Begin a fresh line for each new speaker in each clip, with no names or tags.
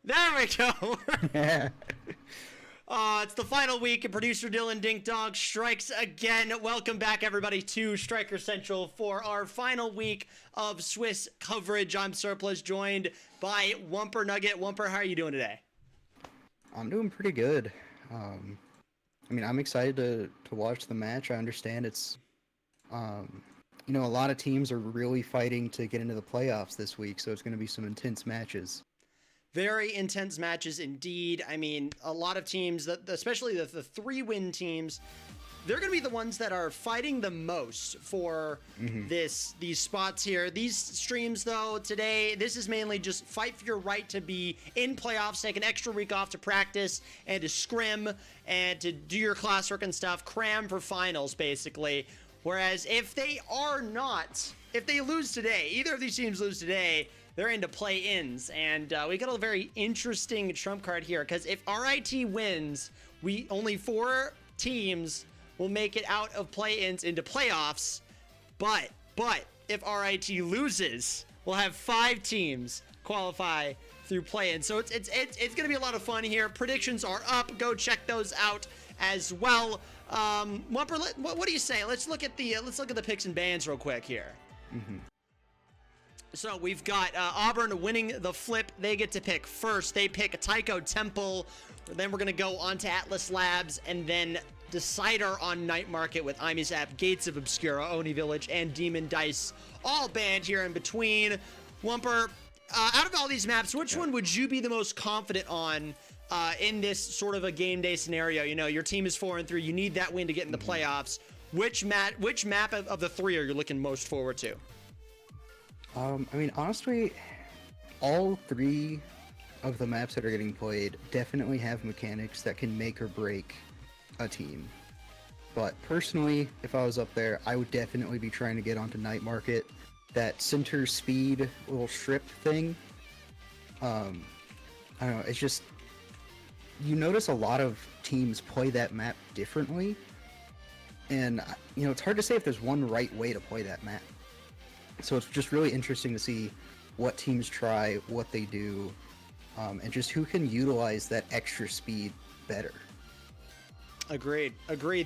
There we go. It's the final week, and producer Dylan Dink Dog strikes again. Welcome back, everybody, to Striker Central for our final week of Swiss coverage. I'm Surplus, joined by Wumper Nugget. Wumper, how are you doing today?
I'm doing pretty good. I'm excited to watch the match. I understand it's, a lot of teams are really fighting to get into the playoffs this week, so it's going to be some intense matches.
Very intense matches indeed. I mean, a lot of teams, especially the 3-win teams, they're going to be the ones that are fighting the most for these spots here. These streams, though, today, this is mainly just fight for your right to be in playoffs, take an extra week off to practice and to scrim and to do your classwork and stuff, cram for finals, basically. Whereas if they lose today, either of these teams lose today, they're into play-ins, and we got a very interesting trump card here, because if RIT wins, only 4 teams will make it out of play-ins into playoffs, but if RIT loses, we'll have 5 teams qualify through play-in. So it's gonna be a lot of fun here. Predictions are up. Go check those out as well. Wumper, what do you say? Let's look at the picks and bans real quick here. So we've got Auburn winning the flip. They get to pick first. They pick Tycho Temple. Then we're going to go on to Atlas Labs, and then Decider on Night Market with Imizap, Gates of Obscura, Oni Village, and Demon Dice, all banned here in between. Wumper, out of all these maps, which one would you be the most confident on in this sort of a game day scenario? You know, your team is 4-3. You need that win to get in the playoffs. Which map of the 3 are you looking most forward to?
Honestly, all 3 of the maps that are getting played definitely have mechanics that can make or break a team. But personally, if I was up there, I would definitely be trying to get onto Night Market. That center speed little strip thing, I don't know, it's just, you notice a lot of teams play that map differently. And, it's hard to say if there's one right way to play that map. So it's just really interesting to see what teams try, what they do, and just who can utilize that extra speed better.
Agreed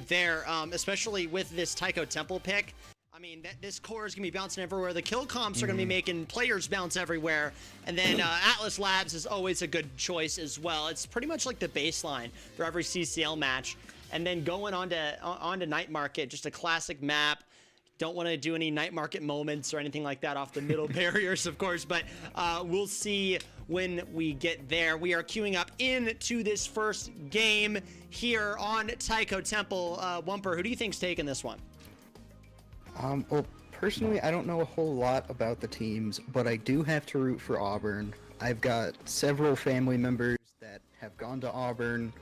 there, especially with this Tycho Temple pick. I mean, this core is going to be bouncing everywhere. The kill comps are going to be making players bounce everywhere. And then Atlas Labs is always a good choice as well. It's pretty much like the baseline for every CCL match. And then going on to Night Market, just a classic map. Don't want to do any Night Market moments or anything like that off the middle barriers, of course, but we'll see when we get there. We are queuing up into this first game here on Tycho Temple. Wumper, who do you think's taking this one?
Well, personally, I don't know a whole lot about the teams, but I do have to root for Auburn. I've got several family members that have gone to Auburn,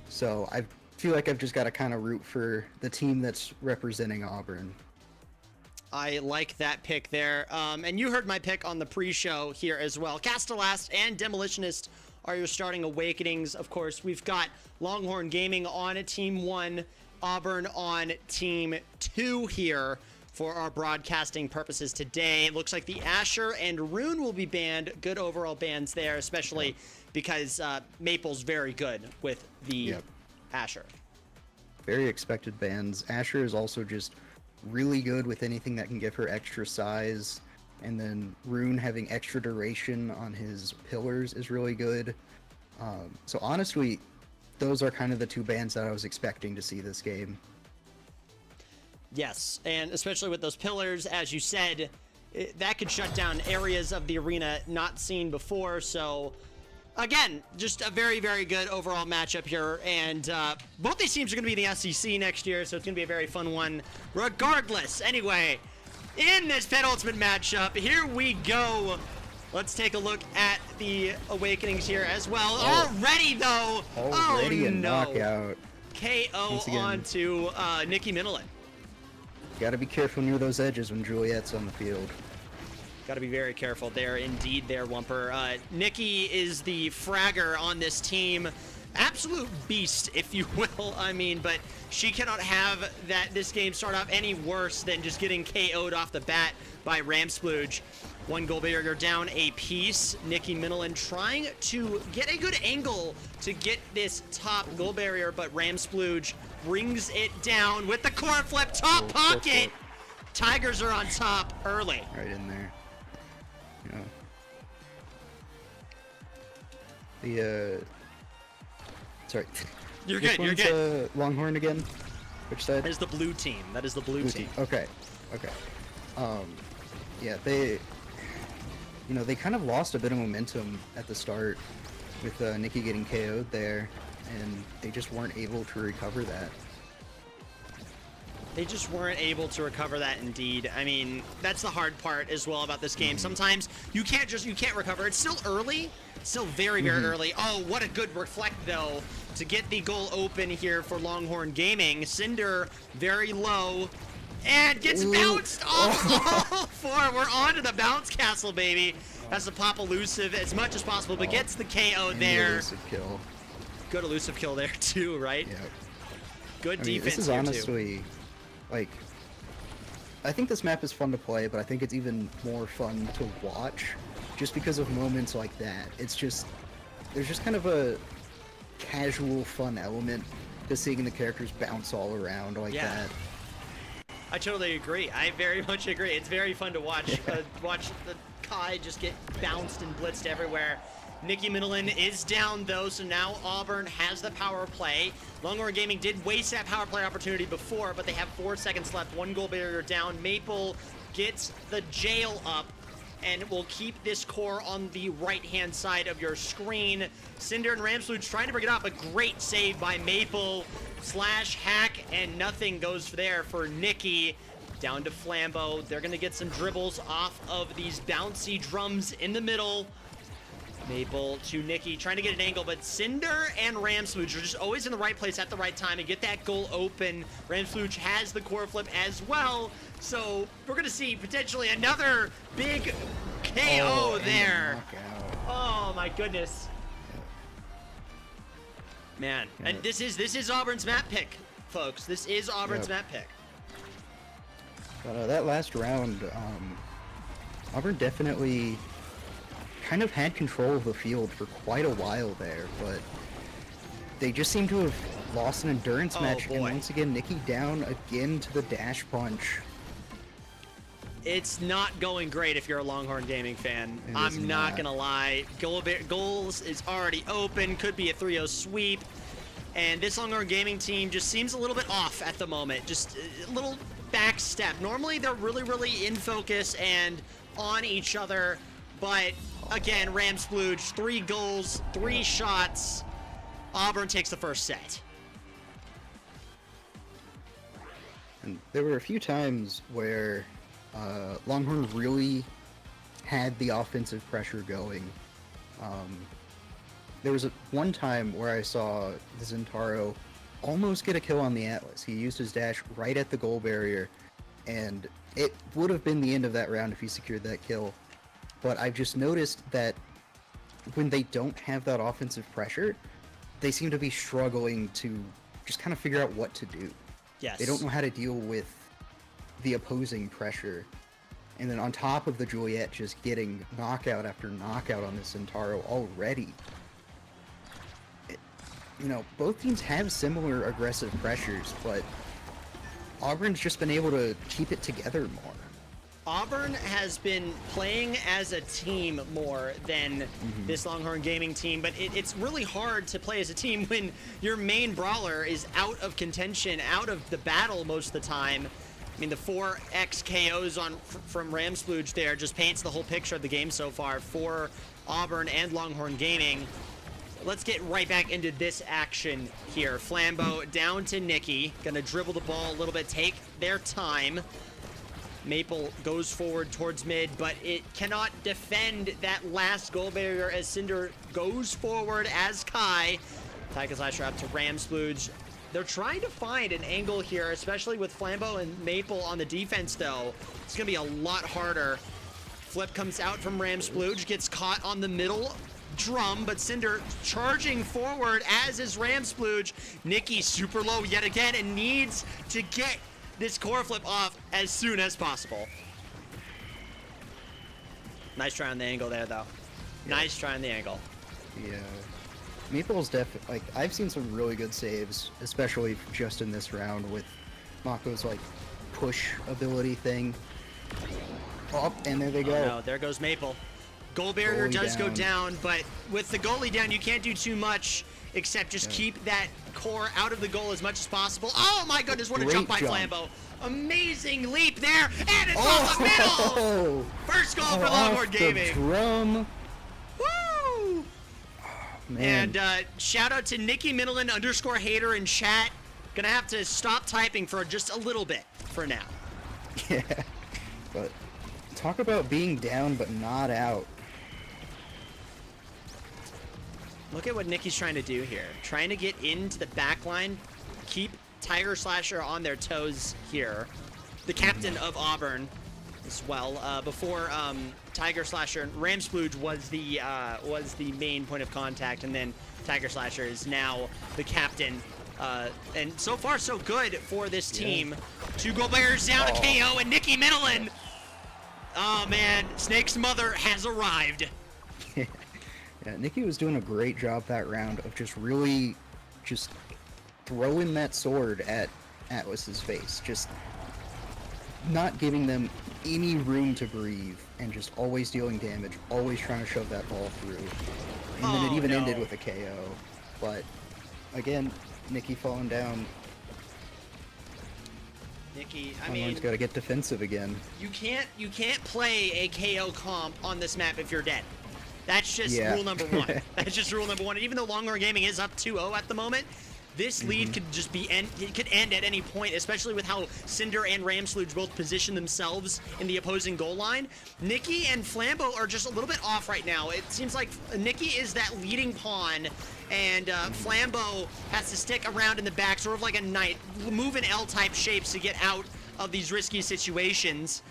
so I feel like I've just got to kind of root for the team that's representing Auburn.
I like that pick there. And you heard my pick on the pre-show here as well. Castellast and Demolitionist are your starting awakenings. Of course, we've got Longhorn Gaming on Team 1, Auburn on Team 2 here for our broadcasting purposes today. It looks like the Asher and Rune will be banned. Good overall bans there, especially because Maple's very good with the Asher.
Very expected bans. Asher is also just really good with anything that can give her extra size, and then Rune having extra duration on his pillars is really good. So honestly, those are kind of the 2 bans that I was expecting to see this game.
Yes, and especially with those pillars, as you said, that could shut down areas of the arena not seen before. So again, just a very, very good overall matchup here. And both these teams are going to be in the SEC next year, so it's going to be a very fun one regardless. Anyway, in this penultimate matchup, here we go. Let's take a look at the awakenings here as well. Already, though.
Already
a
knockout.
KO onto Nikki Minilin.
Gotta be careful near those edges when Juliet's on the field.
Got to be very careful there, indeed, there, Wumper. Nikki is the fragger on this team. absolute beast, if you will. I mean, but she cannot have this game start off any worse than just getting KO'd off the bat by Ramsplooge. One goal barrier down a piece. Nikki Minilin trying to get a good angle to get this top goal barrier, but Ramsplooge brings it down with the core flip, top pocket. Tigers are on top early.
Right in there. Yeah. Sorry.
You're good, you're good.
Longhorn again? Which side?
That is the blue team. That is the blue team.
Okay. Yeah, they kind of lost a bit of momentum at the start with Nikki getting KO'd there, and they just weren't able to recover that.
They just weren't able to recover that, indeed. I mean, that's the hard part as well about this game. Sometimes you can't recover. It's still early. Still very, very early. Oh, what a good reflect, though, to get the goal open here for Longhorn Gaming. Cinder very low and gets bounced off all four. We're on to the bounce castle, baby. Has to pop elusive as much as possible, but gets the KO there.
Elusive kill.
Good elusive kill there, too, right?
Yep.
Good defense.
This is honestly, like, I think this map is fun to play, but I think it's even more fun to watch. Just because of moments like that. It's just, there's just kind of a casual fun element to seeing the characters bounce all around like that.
I totally agree. I very much agree. It's very fun to watch watch the Kai just get bounced and blitzed everywhere. Nikki Minilin is down though, so now Auburn has the power play. Longhorn Gaming did waste that power play opportunity before, but they have 4 seconds left. One goal barrier down. Maple gets the jail up and will keep this core on the right-hand side of your screen. Cinder and Ramsplooge trying to bring it up. A great save by Maple. Slash hack, and nothing goes there for Nikki. Down to Flambeau. They're going to get some dribbles off of these bouncy drums in the middle. Maple to Nikki, trying to get an angle, but Cinder and Ramsplooge are just always in the right place at the right time and get that goal open. Ramsplooge has the core flip as well, so we're going to see potentially another big KO there. Oh my goodness. Man, and this is Auburn's map pick, folks. This is Auburn's map pick.
But that last round, Auburn definitely kind of had control of the field for quite a while there, but they just seem to have lost an endurance match. And once again, Nikki down again to the dash punch.
It's not going great if you're a Longhorn Gaming fan. I'm not gonna lie. Goals is already open. Could be a 3-0 sweep. And this Longhorn Gaming team just seems a little bit off at the moment. Just a little back step. Normally they're really in focus and on each other. But again, Ramsplooge, 3 goals, 3 shots. Auburn takes the first set.
And there were a few times where Longhorn really had the offensive pressure going. There was one time where I saw Zentaro almost get a kill on the Atlas. He used his dash right at the goal barrier, and it would have been the end of that round if he secured that kill. But I've just noticed that when they don't have that offensive pressure, they seem to be struggling to just kind of figure out what to do.
Yes.
They don't know how to deal with the opposing pressure. And then on top of the Juliet just getting knockout after knockout on this Zentaro already. Both teams have similar aggressive pressures, but Auburn's just been able to keep it together more.
Auburn has been playing as a team more than this Longhorn Gaming team, but it's really hard to play as a team when your main brawler is out of contention, out of the battle most of the time. I mean, the 4x KOs from Ramsplooge there just paints the whole picture of the game so far for Auburn and Longhorn Gaming. Let's get right back into this action here. Flambeau down to Nikki. Gonna dribble the ball a little bit, take their time. Maple goes forward towards mid, but it cannot defend that last goal barrier as Cinder goes forward as Kai. Tiger Slash trap to Ramsplooge. They're trying to find an angle here, especially with Flambeau and Maple on the defense, though. It's going to be a lot harder. Flip comes out from Ramsplooge, gets caught on the middle drum, but Cinder charging forward, as is Ramsplooge. Nikki super low yet again and needs to get this core flip off as soon as possible. Nice try on the angle there, though. Nice try on the angle.
Yeah. Maple's definitely, like, I've seen some really good saves, especially just in this round with Mako's, like, push ability thing. Oh, and there they go.
Oh, no, there goes Maple. Goal barrier
Goalie
does go
down.
down, but with the goalie down, you can't do too much except just keep that core out of the goal as much as possible. Oh my goodness, what a
Great
jump by
jump.
Flambeau. Amazing leap there, and it's off the middle! First goal for Longhorn Gaming.
Drum.
Woo!
Man.
And shout out to Nikki Middleton _hater in chat. Gonna have to stop typing for just a little bit for now.
Yeah. But talk about being down but not out.
Look at what Nikki's trying to do here. Trying to get into the back line, keep Tiger Slasher on their toes here. The captain of Auburn as well. Before Tiger Slasher and Ramsplooge was the main point of contact, and then Tiger Slasher is now the captain. And so far so good for this team. 2 goal players down, a KO, and Nikki Middleton. Oh man, Snake's mother has arrived.
Yeah, Nikki was doing a great job that round of just really just throwing that sword at Atlas's face. Just not giving them any room to breathe and just always dealing damage, always trying to shove that ball through. And then it even ended with a KO. But again, Nikki falling down.
Nikki, I
Longhorn's
mean,
got to get defensive again.
you can't play a KO comp on this map if you're dead. That's just rule number 1. That's just rule number 1. And even though Longhorn Gaming is up 2-0 at the moment, this lead could just be it could end at any point, especially with how Cinder and Ramsplooge both position themselves in the opposing goal line. Nikki and Flambeau are just a little bit off right now. It seems like Nikki is that leading pawn, and Flambeau has to stick around in the back, sort of like a knight, move in L-type shapes to get out of these risky situations.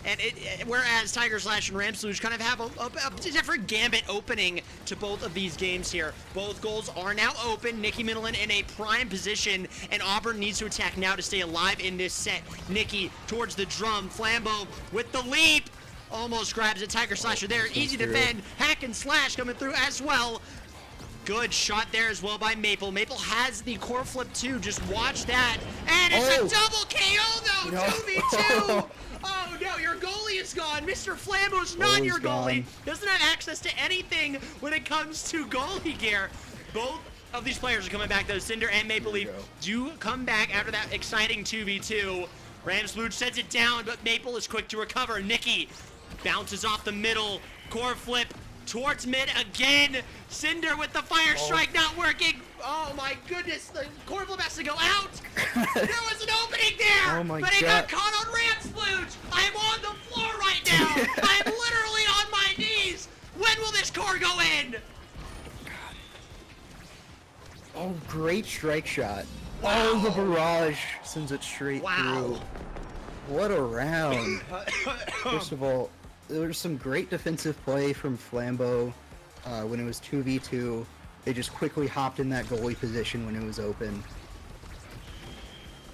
And whereas Tiger Slash and Ramsplooge kind of have a different gambit opening to both of these games here. Both goals are now open. Nikki Middleton in a prime position, and Auburn needs to attack now to stay alive in this set. Nikki towards the drum. Flambeau with the leap. Almost grabs a Tiger Slasher there. Easy defend. Hack and slash coming through as well. Good shot there as well by Maple. Maple has the core flip too. Just watch that. And it's a double KO though.
No.
2v2. Oh no, your goalie is gone. Mr. Flambeau's not your goalie.
Gone.
Doesn't have access to anything when it comes to goalie gear. Both of these players are coming back though. Cinder and Maple Leaf do come back after that exciting 2v2. Ramsplooge sets it down, but Maple is quick to recover. Nikki bounces off the middle. Core flip towards mid again. Cinder with the fire strike not working. Oh my goodness, the core flip has to go out. There was an opening there,
Oh my
but it
God.
got caught on Ramsplooge. I'm on the floor right now. I'm literally on my knees. When will this core go in?
Oh, great strike shot. Oh, the barrage sends it straight through. What a round. First of all, there was some great defensive play from Flambeau when it was 2v2. They just quickly hopped in that goalie position when it was open.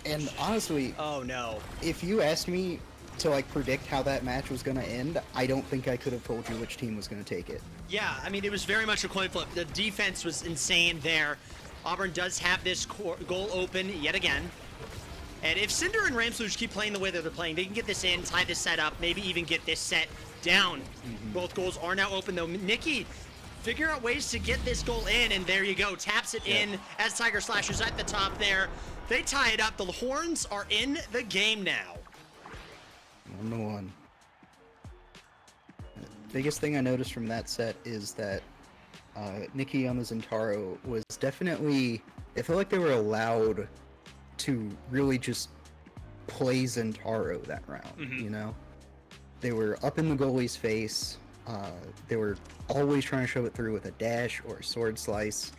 And honestly,
Oh no.
if you asked me to like predict how that match was going to end, I don't think I could have told you which team was going to take it.
Yeah, I mean, it was very much a coin flip. The defense was insane there. Auburn does have this goal open yet again. And if Cinder and Ramsplooge keep playing the way that they're playing, they can get this in, tie this set up, maybe even get this set down. Both goals are now open, though. Nikki figure out ways to get this goal in, and there you go. Taps it in as Tiger Slasher's at the top there. They tie it up. The Horns are in the game now.
1-1. Biggest thing I noticed from that set is that Nikki on the Zentaro was definitely, I feel like they were allowed to really just play Zentaro that round, you know? They were up in the goalie's face. They were always trying to shove it through with a dash or a sword slice.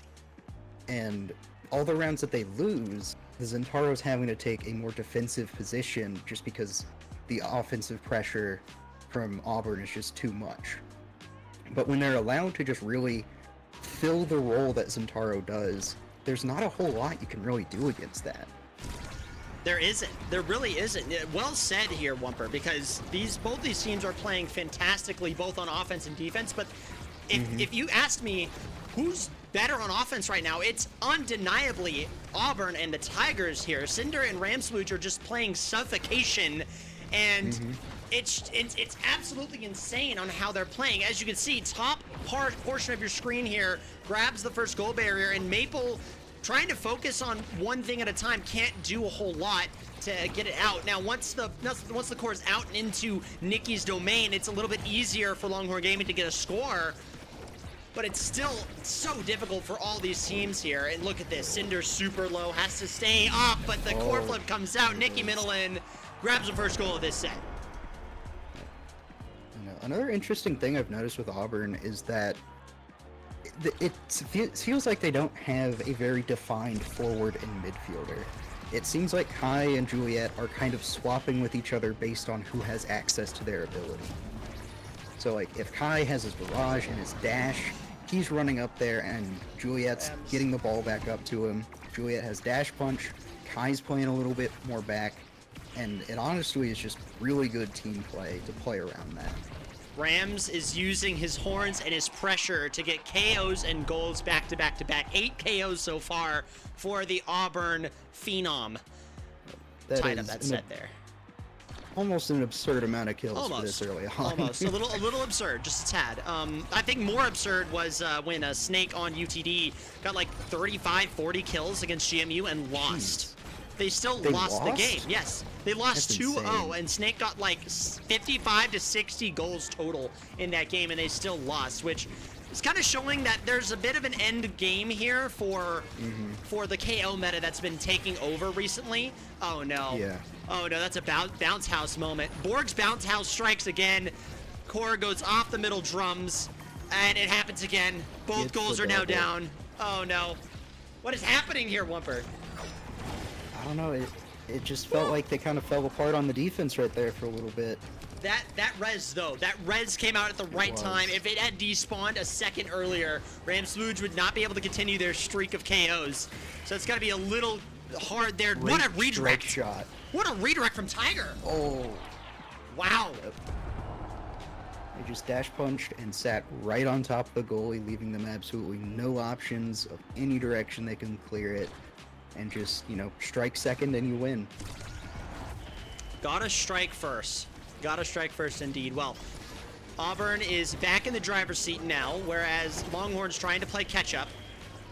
And all the rounds that they lose, the Zentaro's having to take a more defensive position just because the offensive pressure from Auburn is just too much. But when they're allowed to just really fill the role that Zentaro does, there's not a whole lot you can really do against that.
There isn't. There really isn't. Well said here, Wumper, because both these teams are playing fantastically, both on offense and defense. But if you asked me who's better on offense right now, it's undeniably Auburn and the Tigers here. Cinder and Ramsluch are just playing suffocation, and it's absolutely insane on how they're playing. As you can see, top portion of your screen here grabs the first goal barrier, and Maple, trying to focus on one thing at a time, can't do a whole lot to get it out. Now, once the core is out and into Nikki's domain, it's a little bit easier for Longhorn Gaming to get a score, but it's still so difficult for all these teams here. And look at this, Cinder's super low, has to stay up, but the core flip comes out. Nikki Middleton grabs the first goal of this set.
Another interesting thing I've noticed with Auburn is that it feels like they don't have a very defined forward and midfielder. It seems like Kai and Juliet are kind of swapping with each other based on who has access to their ability. So like if Kai has his barrage and his dash, he's running up there and Juliet's getting the ball back up to him. Juliet has dash punch, Kai's playing a little bit more back, and it honestly is just really good team play to play around that.
Rams is using his horns and his pressure to get KOs and goals back to back to back. 8 KOs so far for the Auburn Phenom. Tied up that set there.
Almost an absurd amount of kills for this early on.
Almost. A little absurd, just a tad. I think more absurd was when Snake on UTD got like 35, 40 kills against GMU and lost. Jeez. They still lost the game. Yes. They lost 2-0, and Snake got like 55 to 60 goals total in that game, and they still lost, which is kind of showing that there's a bit of an end game here for the KO meta that's been taking over recently. Oh, no.
Yeah.
Oh, no, that's a bounce house moment. Borg's bounce house strikes again. Core goes off the middle drums, and it happens again. Both goals are now down. Oh, no. What is happening here, Wumper?
I don't know. It just felt like they kind of fell apart on the defense right there for a little bit.
That res, though, that res came out at the right time. If it had despawned a second earlier, Ramsluch would not be able to continue their streak of KOs. So it's got to be a little hard there.
Great
what a redirect
shot.
What a redirect from Tiger.
Oh.
Wow.
Yep. They just dash punched and sat right on top of the goalie, leaving them absolutely no options of any direction they can clear it. And just, strike second and you win.
Gotta strike first. Gotta strike first indeed. Well, Auburn is back in the driver's seat now, whereas Longhorn's trying to play catch-up.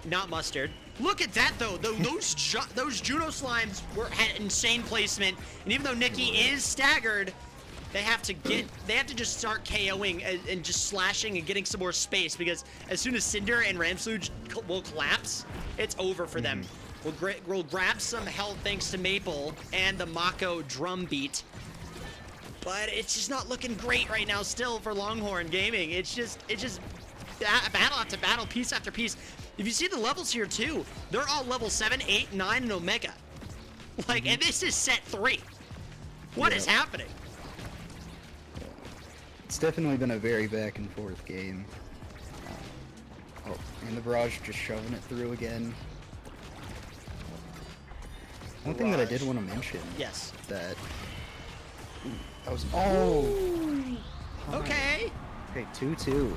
Not Mustard. Look at that, though. Those Juno Slimes had insane placement. And even though Nikki is staggered, they have to just start KOing and just slashing and getting some more space, because as soon as Cinder and Ramsluch will collapse, it's over for them. We'll grab some health thanks to Maple and the Mako drum beat. But it's just not looking great right now still for Longhorn Gaming. It's just battle after battle, piece after piece. If you see the levels here too, they're all level 7, 8, 9, and Omega. Like, and this is set 3. What is happening?
It's definitely been a very back and forth game. And the barrage just shoving it through again. One thing that I did want to mention.
Yes.
That was
Okay.
Okay, 2-2.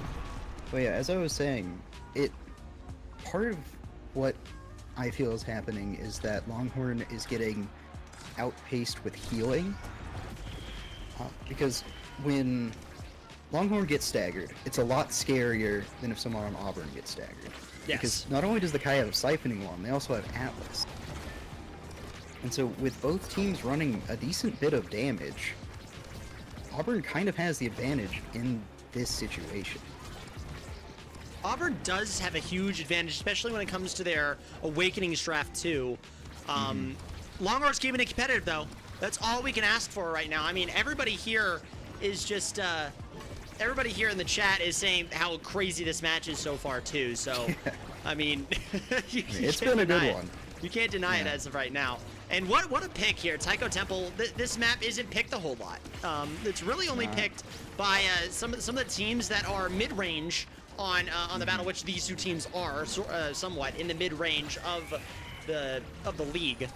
But yeah, as I was saying, part of what I feel is happening is that Longhorn is getting outpaced with healing. Because when Longhorn gets staggered, it's a lot scarier than if someone on Auburn gets staggered.
Yes.
Because not only does the Kai have siphoning wand, they also have Atlas. And so with both teams running a decent bit of damage, Auburn kind of has the advantage in this situation.
Auburn does have a huge advantage, especially when it comes to their Awakenings draft too. Longhorn's keeping it competitive though. That's all we can ask for right now. I mean, everybody here is just, everybody here in the chat is saying how crazy this match is so far too. So, I mean,
it's been a good one.
You can't deny it as of right now. And what a pick here. Taiko Temple, this map isn't picked a whole lot. It's really only picked by some of the teams that are mid-range on the battle, which these two teams are somewhat in the mid-range of the league.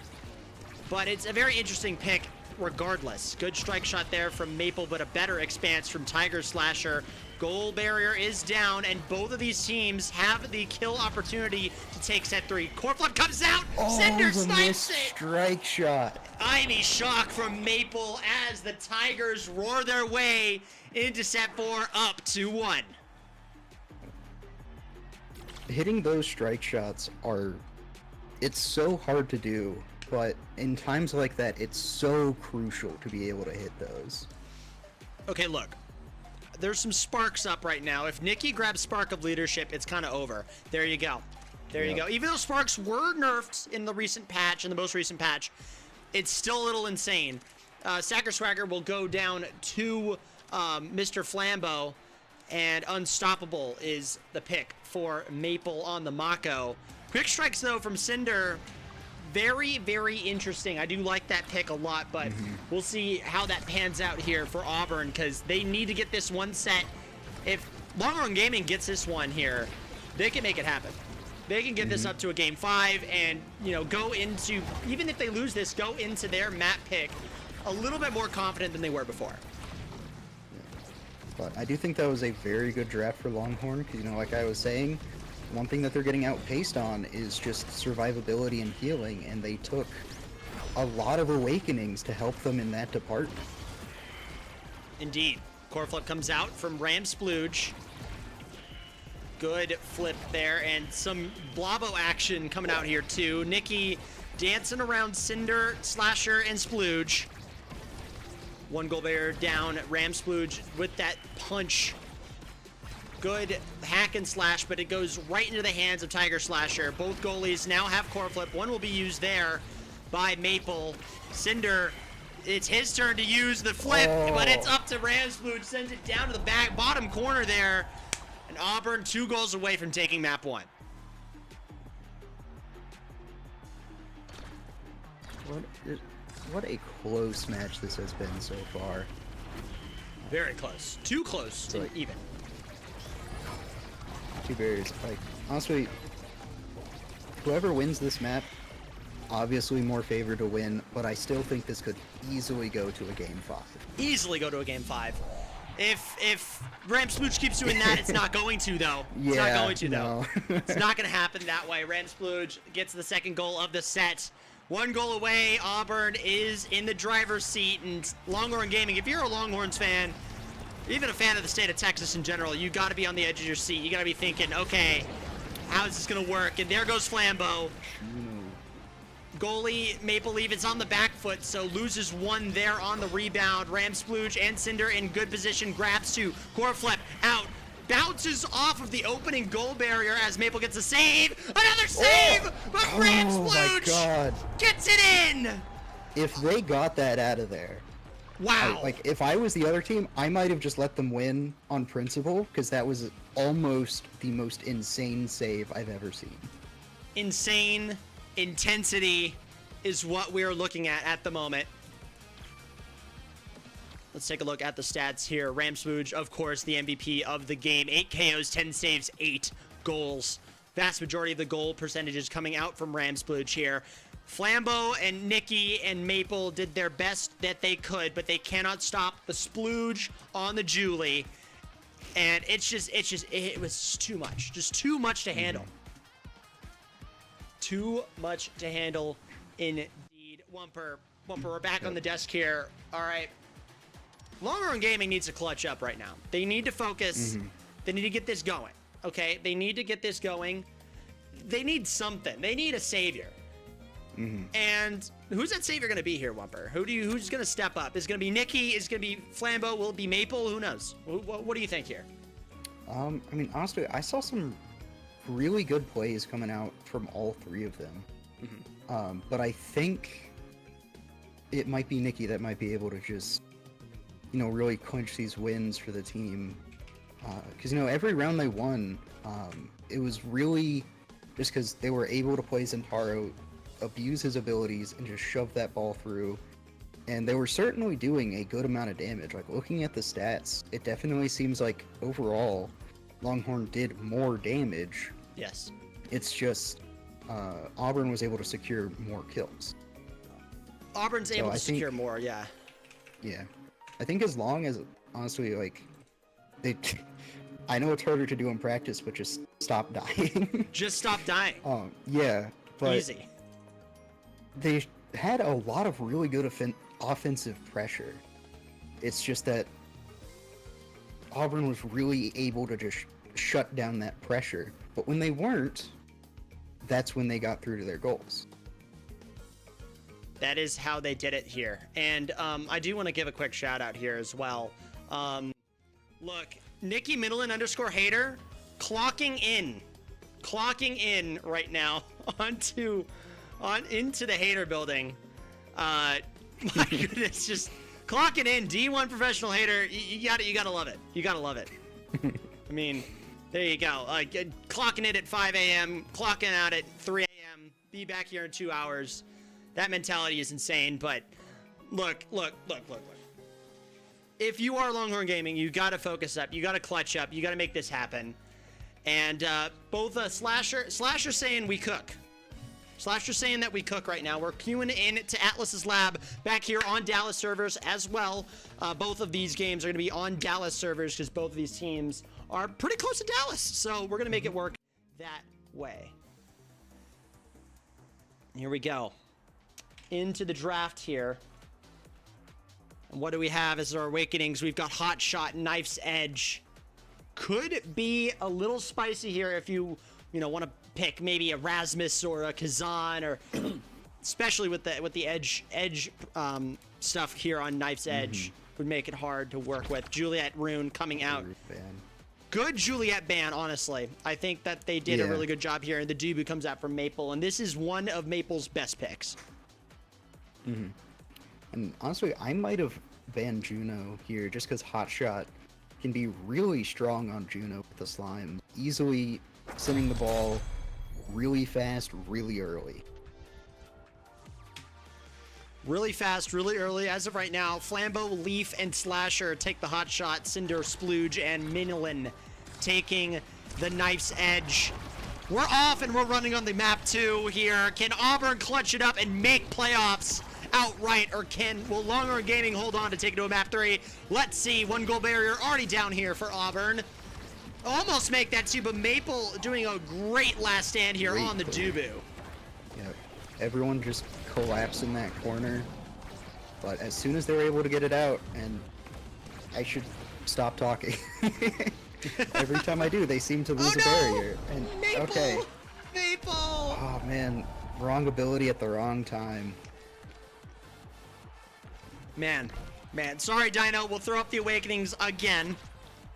But it's a very interesting pick regardless. Good strike shot there from Maple, but a better expanse from Tiger Slasher. Goal barrier is down, and both of these teams have the kill opportunity to take set 3. Coreflip comes out, Cinder snipes it!
Strike shot.
Ivy shock from Maple as the Tigers roar their way into set 4, up 2-1.
Hitting those strike shots it's so hard to do, but in times like that, it's so crucial to be able to hit those.
Okay, look. There's some sparks up right now. If Nikki grabs Spark of Leadership, it's kind of over. There you go. There you go. Even though Sparks were nerfed in the most recent patch, it's still a little insane. Sacker Swagger will go down to Mr. Flambeau, and Unstoppable is the pick for Maple on the Mako. Quick strikes, though, from Cinder. Very, very interesting. I do like that pick a lot, but we'll see how that pans out here for Auburn, because they need to get this one set. If Longhorn Gaming gets this one here, they can make it happen. They can get this up to a game 5 and, go into, even if they lose this, go into their map pick a little bit more confident than they were before.
But I do think that was a very good draft for Longhorn, because, like I was saying, one thing that they're getting outpaced on is just survivability and healing, and they took a lot of awakenings to help them in that department.
Indeed. Coreflip comes out from Ram Splooge. Good flip there, and some Blobbo action coming out here too. Nikki dancing around Cinder, Slasher, and Splooge. One goal barrier down. Ram Splooge with that punch. Good hack and slash, but it goes right into the hands of Tiger Slasher. Both goalies now have Coreflip. One will be used there by Maple. Cinder, it's his turn to use the flip, but it's up to Ram Splooge. Sends it down to the bottom corner there. And Auburn 2 goals away from taking map 1.
What a close match this has been so far.
Very close. Too close to even.
2 barriers. Honestly, whoever wins this map, obviously more favored to win, but I still think this could easily go to a game 5.
Easily go to a game 5. If Ram Splooge keeps doing that, it's not going to, though. It's not going to, though. It's not going to happen that way. Ram Splooge gets the second goal of the set. 1 goal away. Auburn is in the driver's seat, and Longhorn Gaming, if you're a Longhorns fan, even a fan of the state of Texas in general, you got to be on the edge of your seat. You got to be thinking, okay, how is this going to work? And there goes Flambeau. Goalie Maple Leaf is on the back foot, so loses 1 there on the rebound. Ram Splooge and Cinder in good position. Grabs 2. Coreflip out. Bounces off of the opening goal barrier as Maple gets a save. Another save! But Ram Splooge gets it in!
If they got that out of there,
wow.
If I was the other team, I might have just let them win on principle, because that was almost the most insane save I've ever seen.
Insane intensity is what we're looking at the moment. Let's take a look at the stats here. Ram Splooge, of course, the MVP of the game. 8 KOs, 10 saves, 8 goals. Vast majority of the goal percentages coming out from Ram Splooge here. Flambeau and Nikki and Maple did their best that they could, but they cannot stop the Splooge on the Julie. And it was too much. Just too much to handle. Too much to handle indeed. Wumper, we're back on the desk here. All right. Longhorn Gaming needs to clutch up right now. They need to focus. They need to get this going. Okay? They need to get this going. They need something. They need a savior. And who's that savior going to be here, Wumper? Who's going to step up? Is it going to be Nikki? Is it going to be Flambeau? Will it be Maple? Who knows? What do you think here?
Honestly, I saw some really good plays coming out from all 3 of them. But I think it might be Nikki that might be able to just, really clinch these wins for the team. Because, every round they won, it was really just because they were able to play Zentaro abuse his abilities and just shove that ball through. And they were certainly doing a good amount of damage. Like, looking at the stats, it definitely seems like overall Longhorn did more damage.
Yes.
It's just Auburn was able to secure more kills.
Auburn's able to secure more, yeah.
Yeah. I think as long as, honestly, like, I know it's harder to do in practice, but just stop dying.
Just stop dying.
Yeah, but
easy.
They had a lot of really good offensive pressure. It's just that Auburn was really able to just shut down that pressure. But when they weren't, that's when they got through to their goals.
That is how they did it here. And I do want to give a quick shout out here as well. Look, Nikki Middleton _hater clocking in right now into the hater building. My goodness, just clocking in. D1 professional hater. You gotta love it. You gotta love it. I mean, there you go. Clocking in at 5 a.m., clocking out at 3 a.m., be back here in 2 hours. That mentality is insane, but look. If you are Longhorn Gaming, you got to focus up. You got to clutch up. You got to make this happen. And both Slasher saying we cook. Slasher saying that we cook right now. We're queuing in to Atlas's lab back here on Dallas servers as well. Both of these games are going to be on Dallas servers because both of these teams are pretty close to Dallas. So we're going to make it work that way. Here we go. Into the draft here. And what do we have as our awakenings? We've got Hot Shot, Knife's Edge. Could be a little spicy here if you want to pick maybe a Rasmus or a Kazan, or especially with the edge stuff here on Knife's Edge would make it hard to work with. Juliet Rune coming out. Good Juliet ban, honestly. I think that they did a really good job here, and the Dubu comes out from Maple, and this is one of Maple's best picks.
And honestly, I might have banned Juno here just because Hotshot can be really strong on Juno with the slime. Easily sending the ball really fast, really early.
Really fast, really early. As of right now, Flambeau, Leaf, and Slasher take the Hotshot. Cinder, Splooge, and Minilin taking the Knife's Edge. We're off and we're running on the map 2 here. Can Auburn clutch it up and make playoffs outright, or will Longhorn Gaming hold on to take it to a map 3? Let's see. 1 goal barrier already down here for Auburn. Almost make that 2, but Maple doing a great last stand here on the Dubu.
Yep. Everyone just collapsed in that corner, but as soon as they were able to get it out, and I should stop talking. Every time I do, they seem to lose a barrier. And
Maple!
Okay.
Maple!
Oh man, wrong ability at the wrong time.
Man. Sorry, Dino. We'll throw up the awakenings again.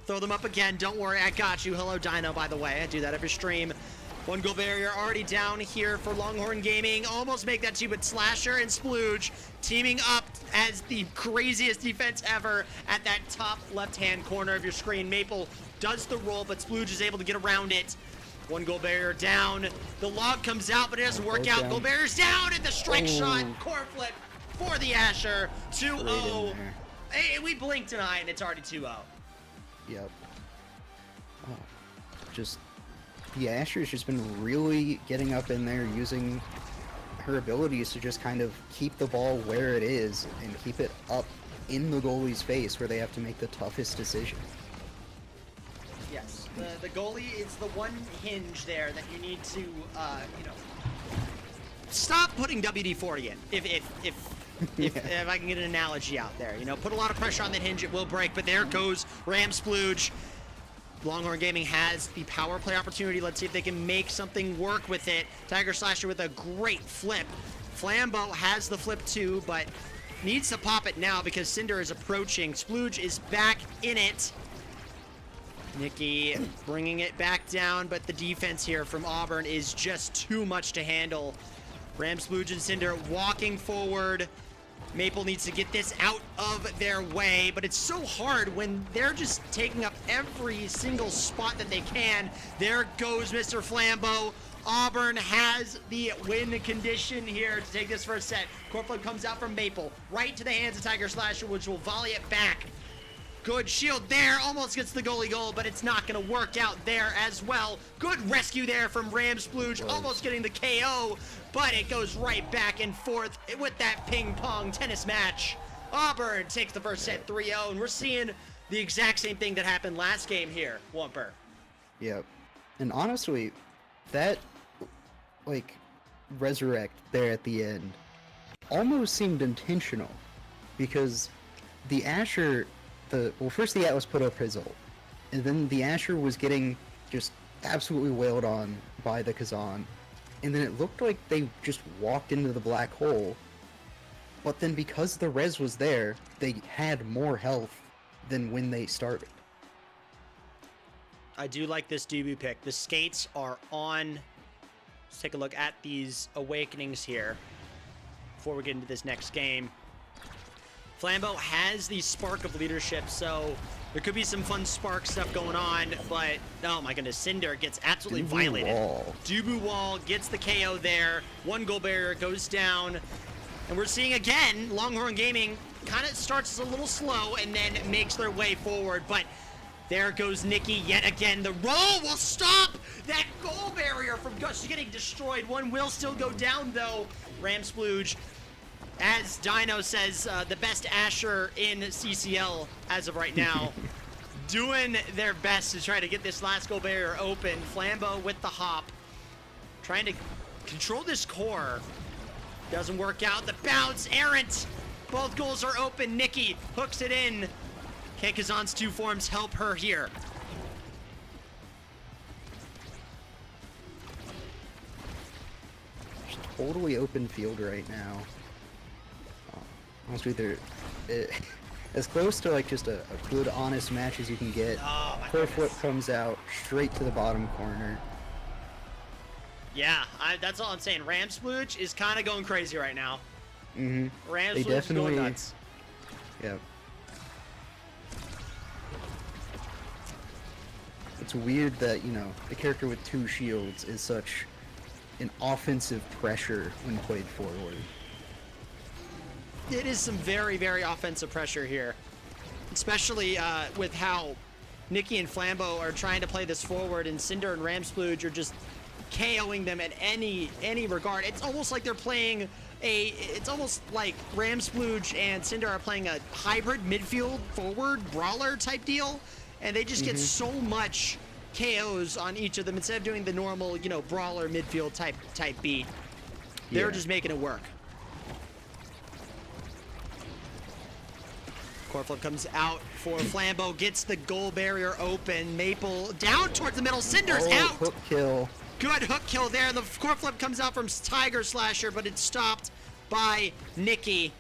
Throw them up again. Don't worry, I got you. Hello, Dino, by the way. I do that every stream. 1 goal barrier already down here for Longhorn Gaming. Almost make that 2, but Slasher and Splooge teaming up as the craziest defense ever at that top left-hand corner of your screen. Maple does the roll, but Splooge is able to get around it. 1 goal barrier down. The log comes out, but it doesn't work out. Goal barrier's down, and the strike shot, core flip for the Asher. 2-0. Hey, we blinked an eye, and it's already 2-0.
Yep. Oh, the Asher's just been really getting up in there, using her abilities to just kind of keep the ball where it is and keep it up in the goalie's face where they have to make the toughest decision.
Yes, the goalie is the one hinge there that you need to, stop putting WD-40 in. If I can get an analogy out there, put a lot of pressure on that hinge, it will break. But there goes Ram Splooge. Longhorn Gaming has the power play opportunity. Let's see if they can make something work with it. Tiger Slasher with a great flip. Flambeau has the flip too, but needs to pop it now because Cinder is approaching. Splooge is back in it. Nikki bringing it back down, but the defense here from Auburn is just too much to handle. Ram, Splooge, and Cinder walking forward. Maple needs to get this out of their way, but it's so hard when they're just taking up every single spot that they can. There goes Mr. Flambeau. Auburn has the win condition here to take this first set. Corflip comes out from Maple, right to the hands of Tiger Slasher, which will volley it back. Good shield there, almost gets the goalie goal, but it's not going to work out there as well. Good rescue there from Ramsplooge, almost getting the KO, but it goes right back and forth with that ping pong tennis match. Auburn takes the first set 3-0, and we're seeing the exact same thing that happened last game here, Wumper.
Yep. And honestly, that, like, resurrect there at the end almost seemed intentional, because the Asher, well, first the Atlas put up his ult, and then the Asher was getting just absolutely wailed on by the Kazan, and then it looked like they just walked into the black hole, but then because the res was there, they had more health than when they started.
I do like this debut pick. The skates are on. Let's take a look at these awakenings here before we get into this next game. Flambeau has the spark of leadership, so there could be some fun spark stuff going on, but oh my goodness, Cinder gets absolutely violated. Dubu Wall gets the KO there. One goal barrier goes down, and we're seeing again, Longhorn Gaming kind of starts a little slow and then makes their way forward, but there goes Nikki yet again. The roll will stop that goal barrier from Gush getting destroyed. One will still go down though. Ramsplooge, as Dino says, the best Asher in CCL as of right now, doing their best to try to get this last goal barrier open. Flambeau with the hop, trying to control this core. Doesn't work out. The bounce, errant. Both goals are open. Nikki hooks it in. Kazan's two forms help her here.
Totally open field right now. Honestly, they're as close to like just a good, honest match as you can get.
Oh,
Flip comes out straight to the bottom corner.
Yeah, that's all I'm saying. Ramsplooge is kind of going crazy right now.
Mm-hmm.
Ramsplooge is going nuts.
Yep. It's weird that, you know, the character with two shields is such an offensive pressure when played forward.
It is some very, very offensive pressure here, especially with how Nikki and Flambeau are trying to play this forward, and Cinder and Ramsplooge are just KOing them at any regard. It's almost like they're playing it's almost like Ramsplooge and Cinder are playing a hybrid midfield forward brawler type deal, and they just get so much KOs on each of them instead of doing the normal, you know, brawler midfield type beat. They're just making it work. Corflip comes out for Flambeau, gets the goal barrier open. Maple down towards the middle. Cinder's out.
Hook kill.
Good hook kill there. The Corflip comes out from Tiger Slasher, but it's stopped by Nikki.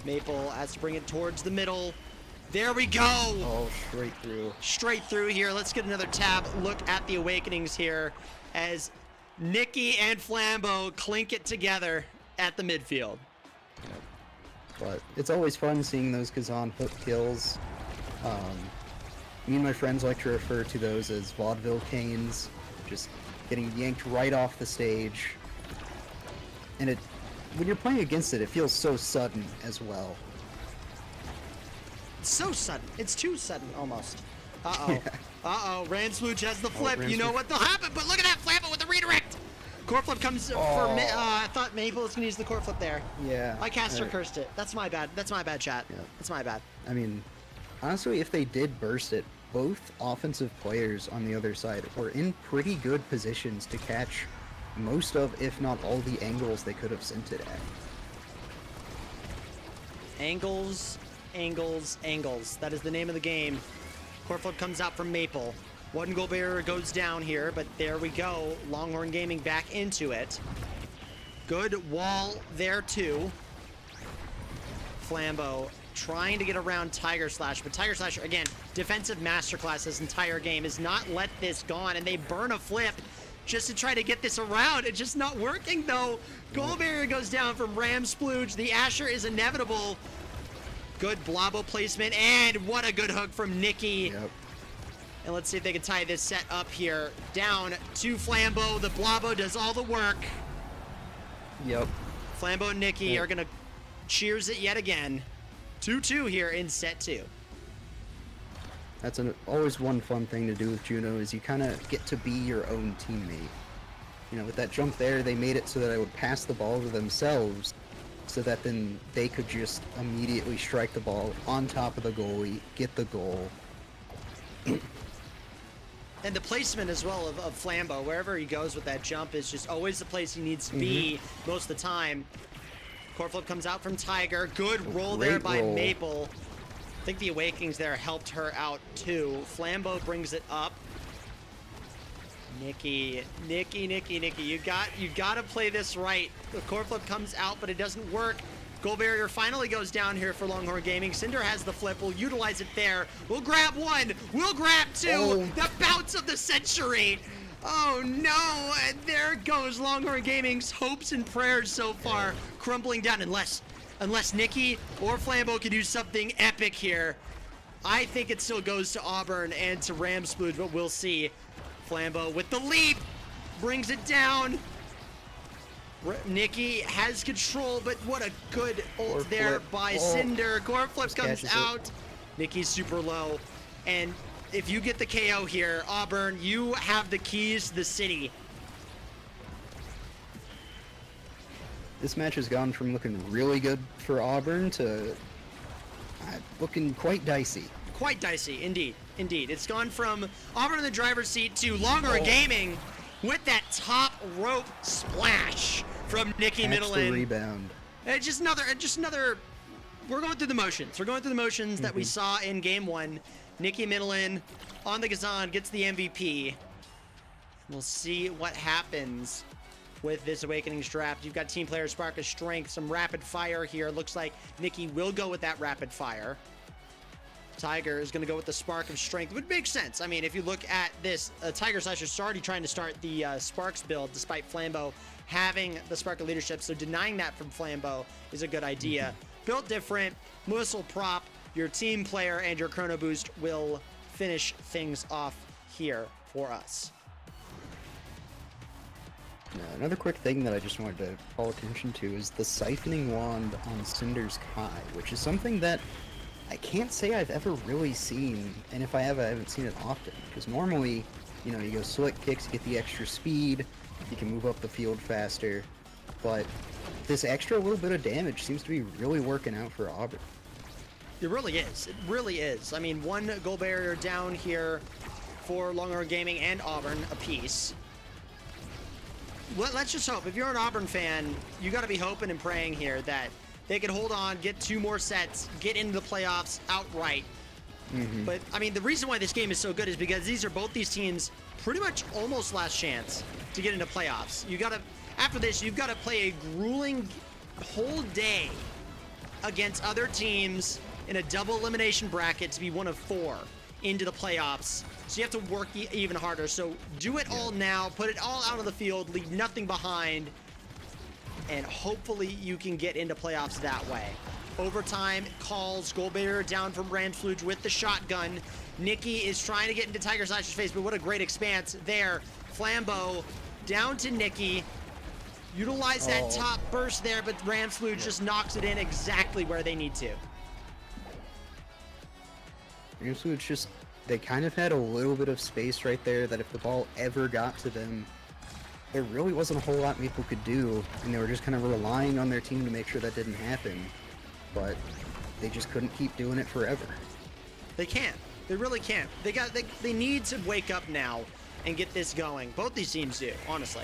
Maple has to bring it towards the middle. There we go.
Oh, straight through.
Straight through here. Let's get another tab look at the awakenings here as Nikki and Flambeau clink it together at the midfield.
But it's always fun seeing those Kazan hook kills. Me and my friends like to refer to those as vaudeville canes, just getting yanked right off the stage. And when you're playing against it, it feels so sudden as well.
So sudden. It's too sudden, almost. Uh-oh. Uh-oh. Ramsplooge has the flip. You know what will happen, but look at that Flambeau with the redirect. Corflip comes for I thought Maple was going to use the Corflip there.
Yeah.
My caster cursed it. That's my bad. That's my bad, chat. Yeah. That's my bad.
I mean, honestly, if they did burst it, both offensive players on the other side were in pretty good positions to catch most of, if not all, the angles they could have sent it at.
Angles, angles, angles. That is the name of the game. Corflip comes out from Maple. One goal barrier goes down here, but there we go. Longhorn Gaming back into it. Good wall there too. Flambeau trying to get around Tiger Slash, but Tiger Slash, again, defensive masterclass this entire game, has not let this go on, and they burn a flip just to try to get this around. It's just not working though. Goal barrier goes down from Ramsplooge. The Asher is inevitable. Good Blobbo placement, and what a good hook from Nikki.
Yep.
And let's see if they can tie this set up here. Down to Flambeau. The Blabo does all the work.
Yep.
Flambeau and Nikki are going to cheers it yet again. 2-2 here in set 2.
That's always one fun thing to do with Juno is you kind of get to be your own teammate. You know, with that jump there, they made it so that I would pass the ball to themselves so that then they could just immediately strike the ball on top of the goalie, get the goal.
And the placement as well of Flambeau, wherever he goes with that jump, is just always the place he needs to be most of the time. Core flip comes out from Tiger. Good roll there by Maple. I think the Awakenings there helped her out too. Flambeau brings it up. Nikki, you got to play this right. The core flip comes out, but it doesn't work. Goal barrier finally goes down here for Longhorn Gaming. Cinder has the flip. We'll utilize it there. We'll grab one. We'll grab two.
Oh.
The bounce of the century. Oh no! And there goes Longhorn Gaming's hopes and prayers so far crumbling down. Unless Nikki or Flambeau can do something epic here. I think it still goes to Auburn and to Ramsplooge, but we'll see. Flambeau with the leap brings it down. Nikki has control, but what a good ult there by Cinder. Core flip comes out. Nikki's super low. And if you get the KO here, Auburn, you have the keys to the city.
This match has gone from looking really good for Auburn to looking quite dicey.
Quite dicey, indeed. It's gone from Auburn in the driver's seat to Longhorn Gaming with that top rope splash from Nikki Middleton.
The rebound.
And just another. We're going through the motions. That we saw in game 1. Nikki Middleton on the Gazan gets the MVP. We'll see what happens with this Awakenings draft. You've got team player Spark of Strength, some rapid fire here. Looks like Nikki will go with that rapid fire. Tiger is going to go with the Spark of Strength, which makes sense. I mean, if you look at this, Tiger Slasher's already trying to start the Sparks build, despite Flambeau having the Spark of Leadership, so denying that from Flambeau is a good idea. Built different, missile prop, your team player and your Chrono Boost will finish things off here for us.
Now, another quick thing that I just wanted to call attention to is the Siphoning Wand on Cinder's Kai, which is something that I can't say I've ever really seen, and if I have, I haven't seen it often. Because normally, you know, you go slick kicks, you get the extra speed, you can move up the field faster, but this extra little bit of damage seems to be really working out for Auburn.
It really is. I mean, one goal barrier down here for Longhorn Gaming and Auburn apiece. Let's just hope. If you're an Auburn fan, you got to be hoping and praying here that they can hold on, get 2 more sets, get into the playoffs outright. But, I mean, the reason why this game is so good is because both these teams pretty much almost last chance to get into playoffs. After this, you've got to play a grueling whole day against other teams in a double elimination bracket to be one of 4 into the playoffs. So you have to work even harder. So do it all now, put it all out on the field, leave nothing behind, and hopefully you can get into playoffs that way. Overtime calls, goal barrier down from Ramsplooge with the shotgun. Nikki is trying to get into Tiger Slasher's face, but what a great expanse there. Flambeau down to Nikki. Utilize that top burst there, but Ramsplooge just knocks it in exactly where they need to.
Ramsplooge just, they kind of had a little bit of space right there that if the ball ever got to them, there really wasn't a whole lot Maple could do, and they were just kind of relying on their team to make sure that didn't happen. But they just couldn't keep doing it forever.
They can't. They really can't. They need to wake up now and get this going. Both these teams do, honestly.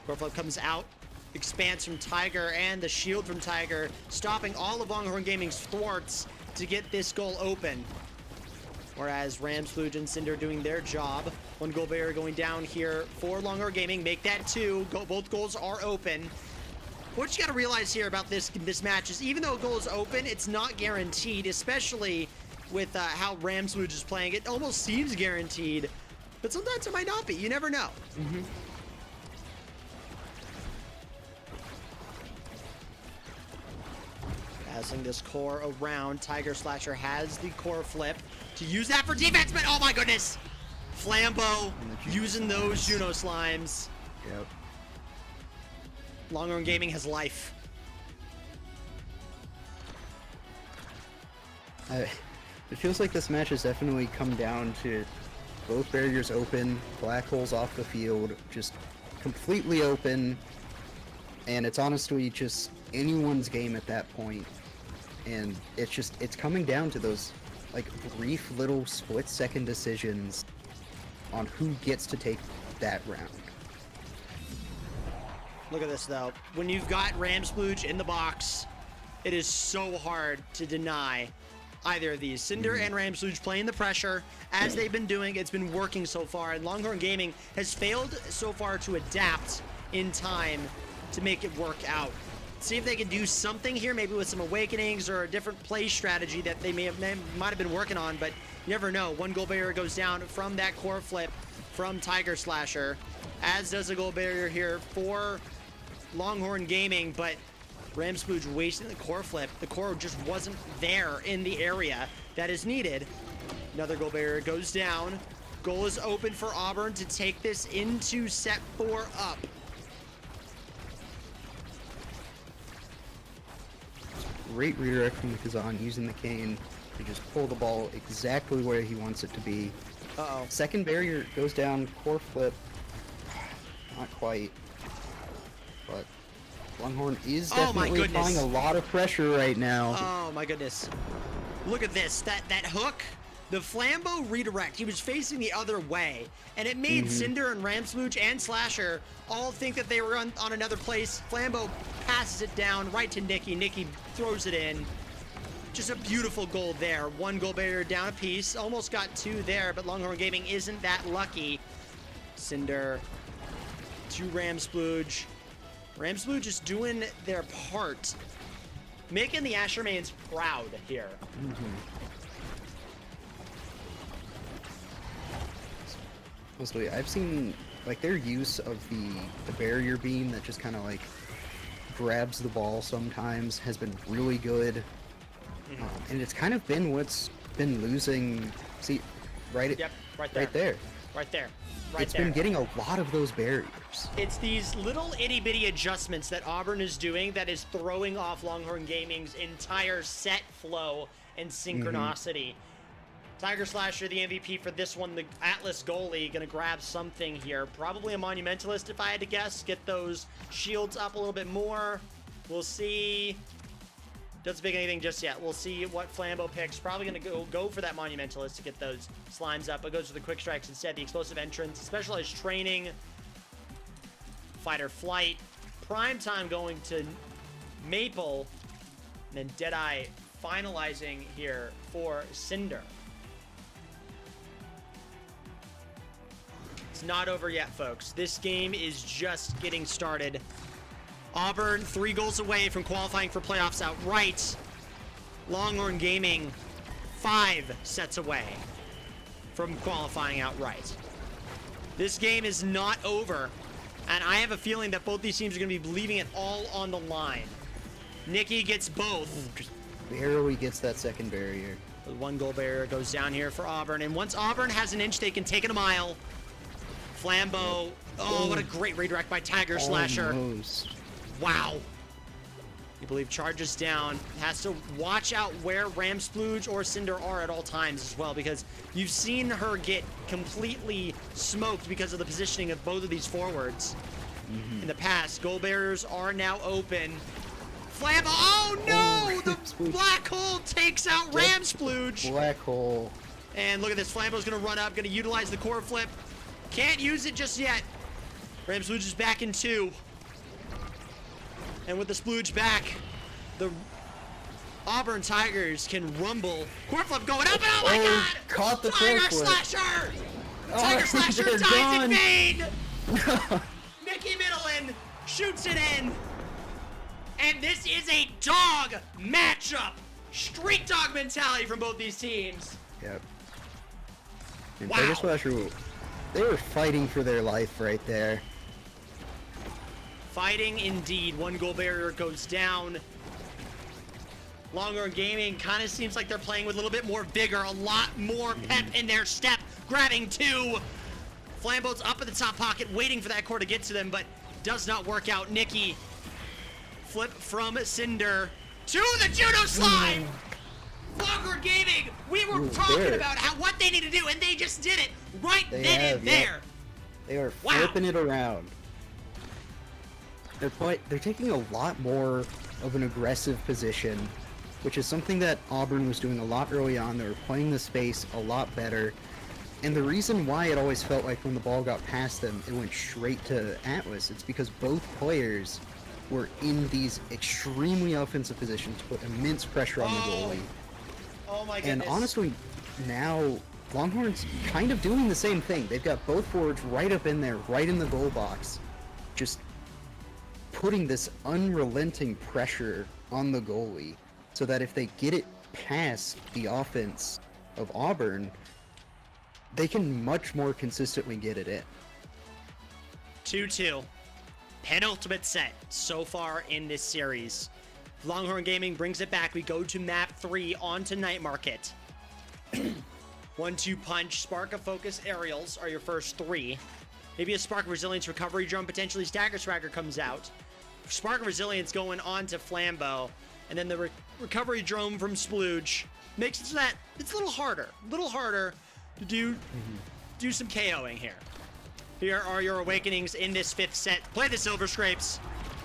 Coreflip comes out, expands from Tiger and the shield from Tiger, stopping all of Longhorn Gaming's thwarts to get this goal open. Whereas Ramsplooge and Cinder doing their job. One goal barrier going down here for Longhorn Gaming. Make that 2. Both goals are open. What you got to realize here about this match is even though a goal is open, it's not guaranteed, especially with how Ramsplooge is playing. It almost seems guaranteed, but sometimes it might not be. You never know. Passing this core around. Tiger Slasher has the core flip to use that for defense, but oh my goodness! Flambeau using those Juno slimes.
Yep.
Longhorn Gaming has life.
It feels like this match has definitely come down to both barriers open, black holes off the field, just completely open, and it's honestly just anyone's game at that point. And it's coming down to those like brief little split-second decisions on who gets to take that round.
Look at this though. When you've got Ramsplooge in the box, it is so hard to deny either of these. Cinder and Ramsplooge playing the pressure as they've been doing. It's been working so far, and Longhorn Gaming has failed so far to adapt in time to make it work out. See if they can do something here, maybe with some awakenings or a different play strategy that they might have been working on, but you never know. One goal barrier goes down from that core flip from Tiger Slasher, as does a goal barrier here for Longhorn Gaming, but Ramsplooge wasting the core flip. The core just wasn't there in the area that is needed. Another goal barrier goes down. Goal is open for Auburn to take this into set 4 up.
Great redirect from Kazan using the cane to just pull the ball exactly where he wants it to be.
Uh-oh.
Second barrier goes down, core flip. Not quite. But Longhorn is definitely applying a lot of pressure right now.
Oh my goodness. Look at this. That hook, the Flambeau redirect, he was facing the other way. And it made Cinder and Ramsplooge and Slasher all think that they were on another place. Flambeau passes it down right to Nikki. Nikki throws it in. Just a beautiful goal there. One goal barrier down a piece. Almost got 2 there, but Longhorn Gaming isn't that lucky. Cinder to Ramsplooge. Ramsplooge is doing their part, making the Ashermans proud here.
Mostly, I've seen like their use of the barrier beam that just kind of like grabs the ball sometimes has been really good, and it's kind of been what's been losing. See, right there.
Right there.
It's been getting a lot of those barriers.
It's these little itty-bitty adjustments that Auburn is doing that is throwing off Longhorn Gaming's entire set flow and synchronicity. Tiger Slasher, the MVP for this one, the Atlas goalie, gonna grab something here. Probably a Monumentalist if I had to guess. Get those shields up a little bit more. We'll see. Doesn't pick anything just yet. We'll see what Flambeau picks. Probably going to go for that Monumentalist to get those slimes up, but goes for the quick strikes instead. The explosive entrance, specialized training, fighter flight, prime time going to Maple, and then Deadeye finalizing here for Cinder. It's not over yet, folks. This game is just getting started. Auburn 3 goals away from qualifying for playoffs outright. Longhorn Gaming 5 sets away from qualifying outright. This game is not over, and I have a feeling that both these teams are going to be leaving it all on the line. Nikki gets both.
Just barely gets that second barrier.
The 1 goal barrier goes down here for Auburn, and once Auburn has an inch, they can take it a mile. Flambeau. Oh, what a great redirect by Tiger Slasher.
Almost.
Wow. You believe charges down. Has to watch out where Ramsplooge or Cinder are at all times as well, because you've seen her get completely smoked because of the positioning of both of these forwards in the past. Goal barriers are now open. Flambeau. Oh no! The black hole takes out Ramsplooge.
Black hole.
And look at this. Flambeau's going to run up, going to utilize the core flip. Can't use it just yet. Ramsplooge is back in 2. And with the splooge back, the Auburn Tigers can rumble. Core flip going up, and oh my god!
Caught the
Tiger
core flip.
Slasher!
Oh,
Tiger Slasher
they're
dies
gone.
in vain! Mickey Middleton shoots it in. And this is a dog matchup. Street dog mentality from both these teams.
Yep. And
Wow.
Tiger Slasher, they were fighting for their life right there.
Fighting indeed. 1 goal barrier goes down. Longhorn Gaming kind of seems like they're playing with a little bit more vigor, a lot more pep in their step, grabbing two. Flambeau's up at the top pocket, waiting for that core to get to them, but does not work out. Nikki, flip from Cinder to the judo slide. Longhorn Gaming, we were talking about what they need to do, and they just did it right then and there.
They are flipping it around. They're taking a lot more of an aggressive position, which is something that Auburn was doing a lot early on. They were playing the space a lot better. And the reason why it always felt like when the ball got past them, it went straight to Atlas, it's because both players were in these extremely offensive positions to put immense pressure on the goalie.
Oh my goodness.
And honestly, now Longhorn's kind of doing the same thing. They've got both forwards right up in there, right in the goal box, just putting this unrelenting pressure on the goalie so that if they get it past the offense of Auburn, they can much more consistently get it in.
2-2. Penultimate set so far in this series. Longhorn Gaming brings it back. We go to map 3 onto Night Market. 1-2 punch, Spark of Focus, Aerials are your first 3. Maybe a Spark of Resilience recovery drum, potentially Stagger Swagger comes out. Spark of Resilience going on to Flambeau, and then the recovery drone from Splooge makes it so that it's a little harder to do some KOing here. Here are your awakenings in this 5th set. Play the Silver Scrapes.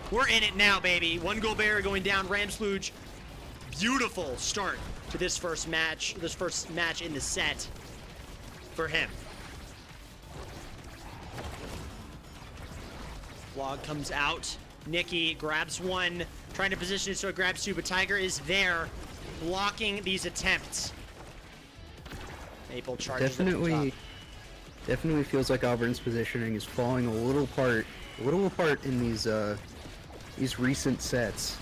We're in it now, baby. 1 goal barrier going down. Splooge. Beautiful start to this first match in the set for him. Vlog comes out. Nikki grabs 1, trying to position it so it grabs 2, but Tiger is there, blocking these attempts. Maple charges
definitely feels like Auburn's positioning is falling a little apart in these recent sets.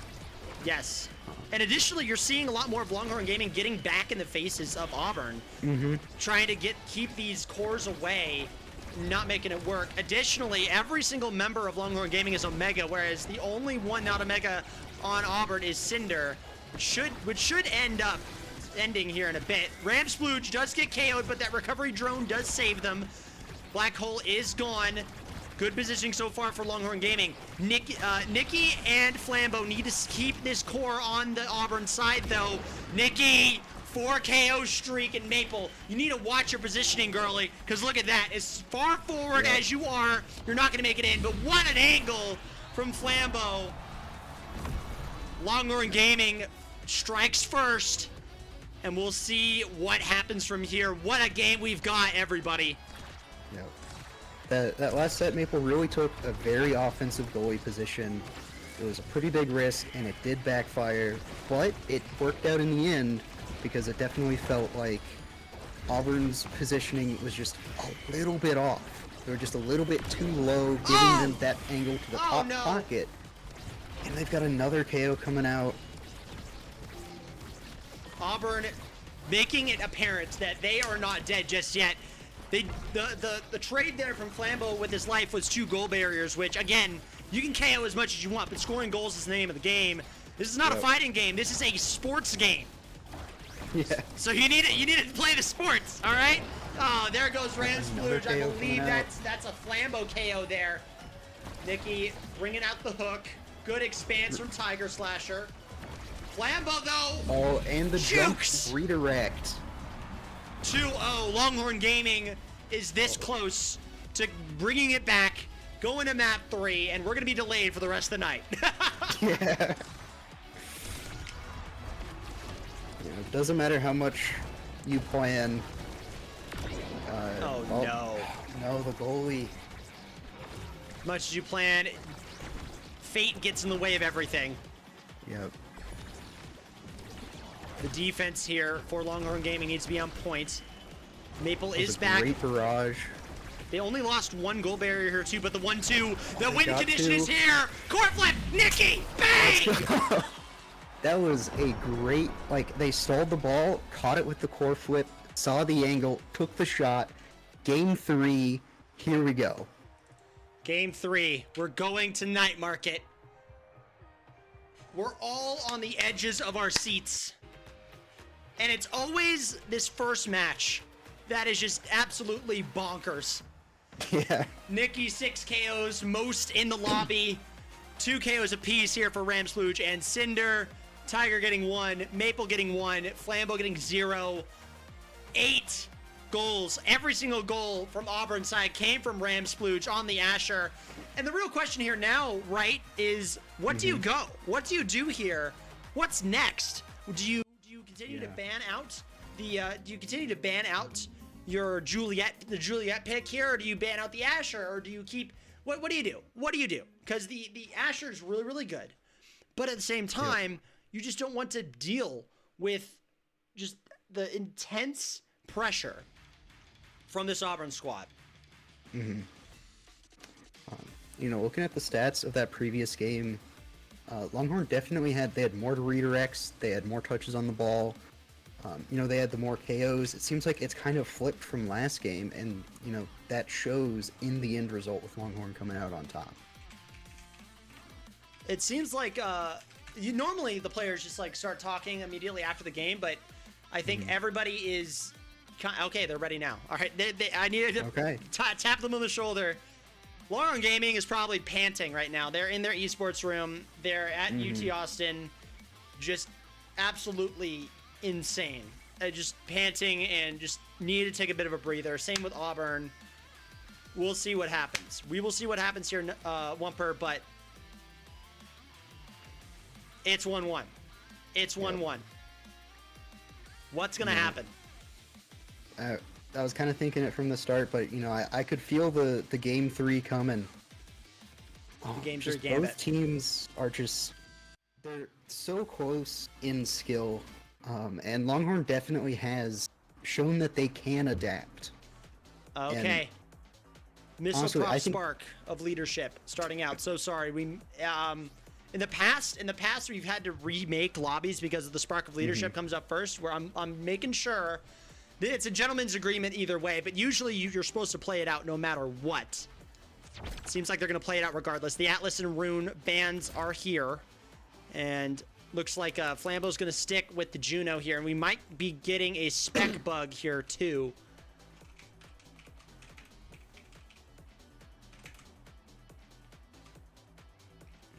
Yes. And additionally, you're seeing a lot more of Longhorn Gaming getting back in the faces of Auburn, trying to keep these cores away, not making it work. Additionally, every single member of Longhorn Gaming is Omega, whereas the only one not Omega on Auburn is Cinder, which should end up ending here in a bit. Splooge does get KO'd, but that recovery drone does save them. Black Hole is gone. Good positioning so far for Longhorn Gaming. Nikki and Flambeau need to keep this core on the Auburn side, though. Nikki, 4 KO streak, and Maple, you need to watch your positioning, girlie, because look at that. As far forward as you are, you're not going to make it in, but what an angle from Flambeau. Longhorn Gaming strikes first, and we'll see what happens from here. What a game we've got, everybody.
That last set, Maple really took a very offensive goalie position. It was a pretty big risk, and it did backfire, but it worked out in the end because it definitely felt like Auburn's positioning was just a little bit off. They were just a little bit too low, giving them that angle to the top pocket. And they've got another KO coming out.
Auburn making it apparent that they are not dead just yet. The trade there from Flambeau with his life was 2 goal barriers, which, again, you can KO as much as you want, but scoring goals is the name of the game. This is not a fighting game. This is a sports game.
Yeah.
So you need to play the sports, all right? Oh, there goes Splooge. I believe that's a Flambeau KO there. Nikki bringing out the hook. Good expanse from Tiger Slasher. Flambeau, though.
Oh, and the jump redirect.
2-0. Longhorn Gaming is this close to bringing it back, going to map 3, and we're going to be delayed for the rest of the night.
Yeah. It doesn't matter how much you plan. No, the goalie.
Much as you plan, fate gets in the way of everything.
Yep.
The defense here for Longhorn Gaming needs to be on point. Maple is back.
Great barrage.
They only lost 1 goal barrier here too, but the 1-2, the win condition is here. Court flip, Nikki, bang!
That was a great, they stalled the ball, caught it with the core flip, saw the angle, took the shot. Game 3, here we go.
Game 3, we're going to Night Market. We're all on the edges of our seats. And it's always this first match that is just absolutely bonkers.
Yeah.
Nikki 6 KOs, most in the lobby. 2 KOs apiece here for Ramsplooge and Cinder. Tiger getting 1, Maple getting 1, Flambeau getting 0. 8 goals. Every single goal from Auburn side came from Ramsplooge on the Asher. And the real question here now, right, is what do you go? What do you do here? What's next? Do you continue to ban out your the Juliet pick here, or do you ban out the Asher, or do you keep what do you do? What do you do? Because the Asher is really, really good. But at the same time, you just don't want to deal with just the intense pressure from this Auburn squad.
Looking at the stats of that previous game, Longhorn definitely had more redirects, they had more touches on the ball, they had the more KOs. It seems like it's kind of flipped from last game, and that shows in the end result with Longhorn coming out on top.
It seems like normally the players just like start talking immediately after the game, but I think everybody is okay. They're ready now. All right, I needed to tap them on the shoulder. Longhorn Gaming is probably panting right now. They're in their esports room. They're at UT Austin, just absolutely insane. Just panting and just need to take a bit of a breather. Same with Auburn. We'll see what happens. We will see what happens here, Wumper, but it's 1-1. It's 1-1. What's going to happen?
I was kind of thinking it from the start, but I could feel the game 3 coming.
Game 3 gambit.
Both teams are they're so close in skill, and Longhorn definitely has shown that they can adapt.
Okay. Missile Prop Spark of leadership starting out. So sorry. We in the past we've had to remake lobbies because of the Spark of Leadership comes up first, where I'm making sure it's a gentleman's agreement either way, but usually you're supposed to play it out no matter what. Seems like they're going to play it out regardless. The Atlas and Rune bands are here, and looks like Flambeau's going to stick with the Juno here, and we might be getting a spec bug here too.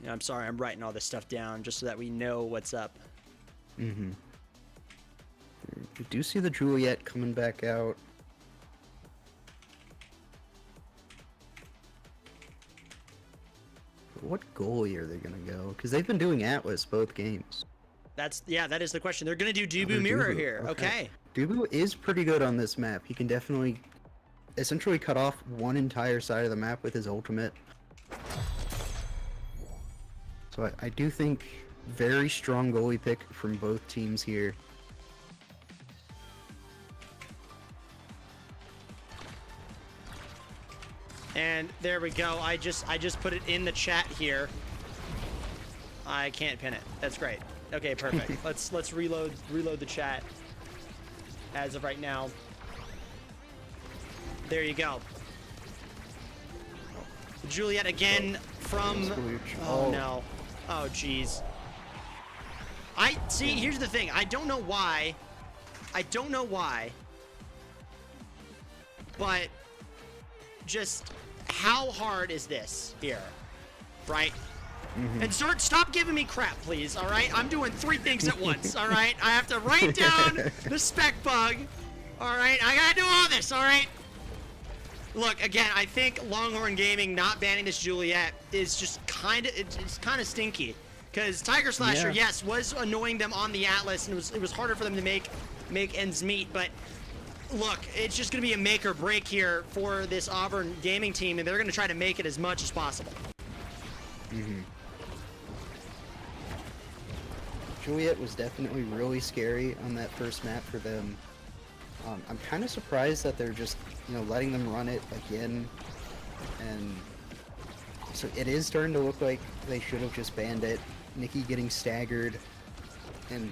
Yeah, I'm sorry, I'm writing all this stuff down just so that we know what's up.
We do see the Juliet coming back out. What goalie are they going to go? Because they've been doing Atlas both games.
That is the question. They're going to do Dubu Mirror here. Okay.
Dubu is pretty good on this map. He can definitely essentially cut off one entire side of the map with his ultimate. So I do think very strong goalie pick from both teams here.
And there we go. I just put it in the chat here. I can't pin it. That's great. Okay, perfect. let's reload the chat as of right now. There you go. Juliet again from no. Oh jeez. Here's the thing. I don't know why. But just how hard is this here? Right? And stop giving me crap, please, all right? I'm doing 3 things at once, all right? I have to write down the spec bug, all right? I gotta do all this, all right? Look, again, I think Longhorn Gaming not banning this Juliet is just it's kind of stinky. Because Tiger Slasher, yes, was annoying them on the Atlas, and it was harder for them to make ends meet, but look, it's just going to be a make or break here for this Auburn gaming team, and they're going to try to make it as much as possible.
Juliet was definitely really scary on that first map for them. I'm kind of surprised that they're just, letting them run it again, and so it is starting to look like they should have just banned it. Nikki getting staggered, and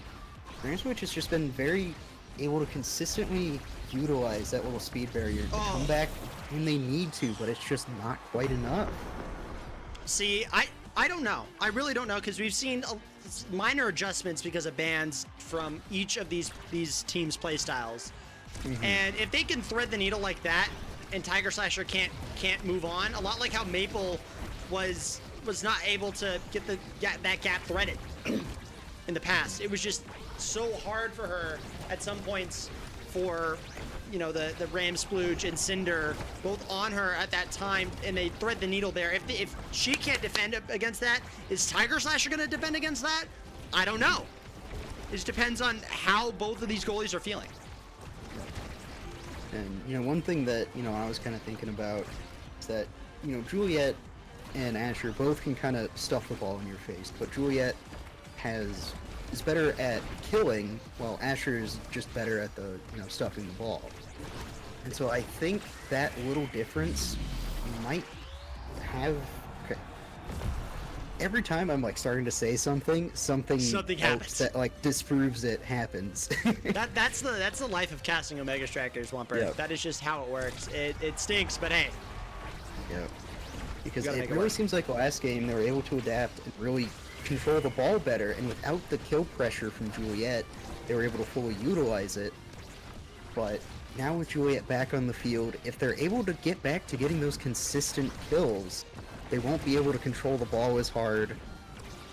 Ramswitch has just been very able to consistently utilize that little speed barrier to come back when they need to, but it's just not quite enough.
See, I don't know. I really don't know, because we've seen minor adjustments because of bans from each of these teams' play styles. And if they can thread the needle like that, and Tiger Slasher can't move on, a lot like how Maple was not able to get that gap threaded in the past. It was just so hard for her at some points for, you know, the Ram Splooge and Cinder both on her at that time, and they thread the needle there. If she can't defend against that, is Tiger Slasher going to defend against that? I don't know. It just depends on how both of these goalies are feeling.
And, you know, one thing that, you know, I was kind of thinking about is that, you know, Juliet and Asher both can kind of stuff the ball in your face, but Juliet is better at killing, while Asher is just better at the, you know, stuffing the ball. And so I think that little difference might have... Okay. Every time I'm, like, starting to say something happens that, like, disproves it happens.
That's the life of casting Omega Strikers, Wumper. Yep. That is just how it works. It stinks, but hey.
Yep. Because it really seems like last game they were able to adapt and really control the ball better, and without the kill pressure from Juliet, they were able to fully utilize it. But now with Juliet back on the field, if they're able to get back to getting those consistent kills, they won't be able to control the ball as hard,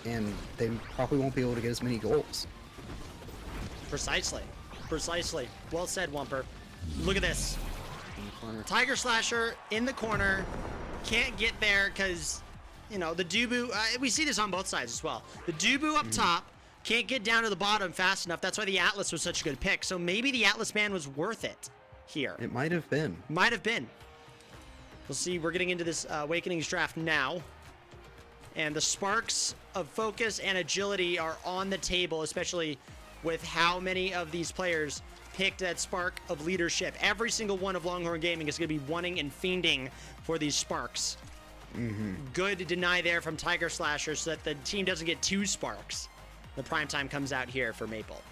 and they probably won't be able to get as many goals.
Precisely. Well said, Wumper. Look at this. Tiger Slasher in the corner, can't get there because, you know, the Dubu, we see this on both sides as well. The Dubu up top can't get down to the bottom fast enough. That's why the Atlas was such a good pick. So maybe the Atlas ban was worth it here.
It might have been.
We'll see. We're getting into this Awakenings draft now. And the sparks of focus and agility are on the table, especially with how many of these players picked that spark of leadership. Every single one of Longhorn Gaming is going to be wanting and fiending for these sparks. Good to deny there from Tiger Slasher so that the team doesn't get 2 sparks. The prime time comes out here for Maple.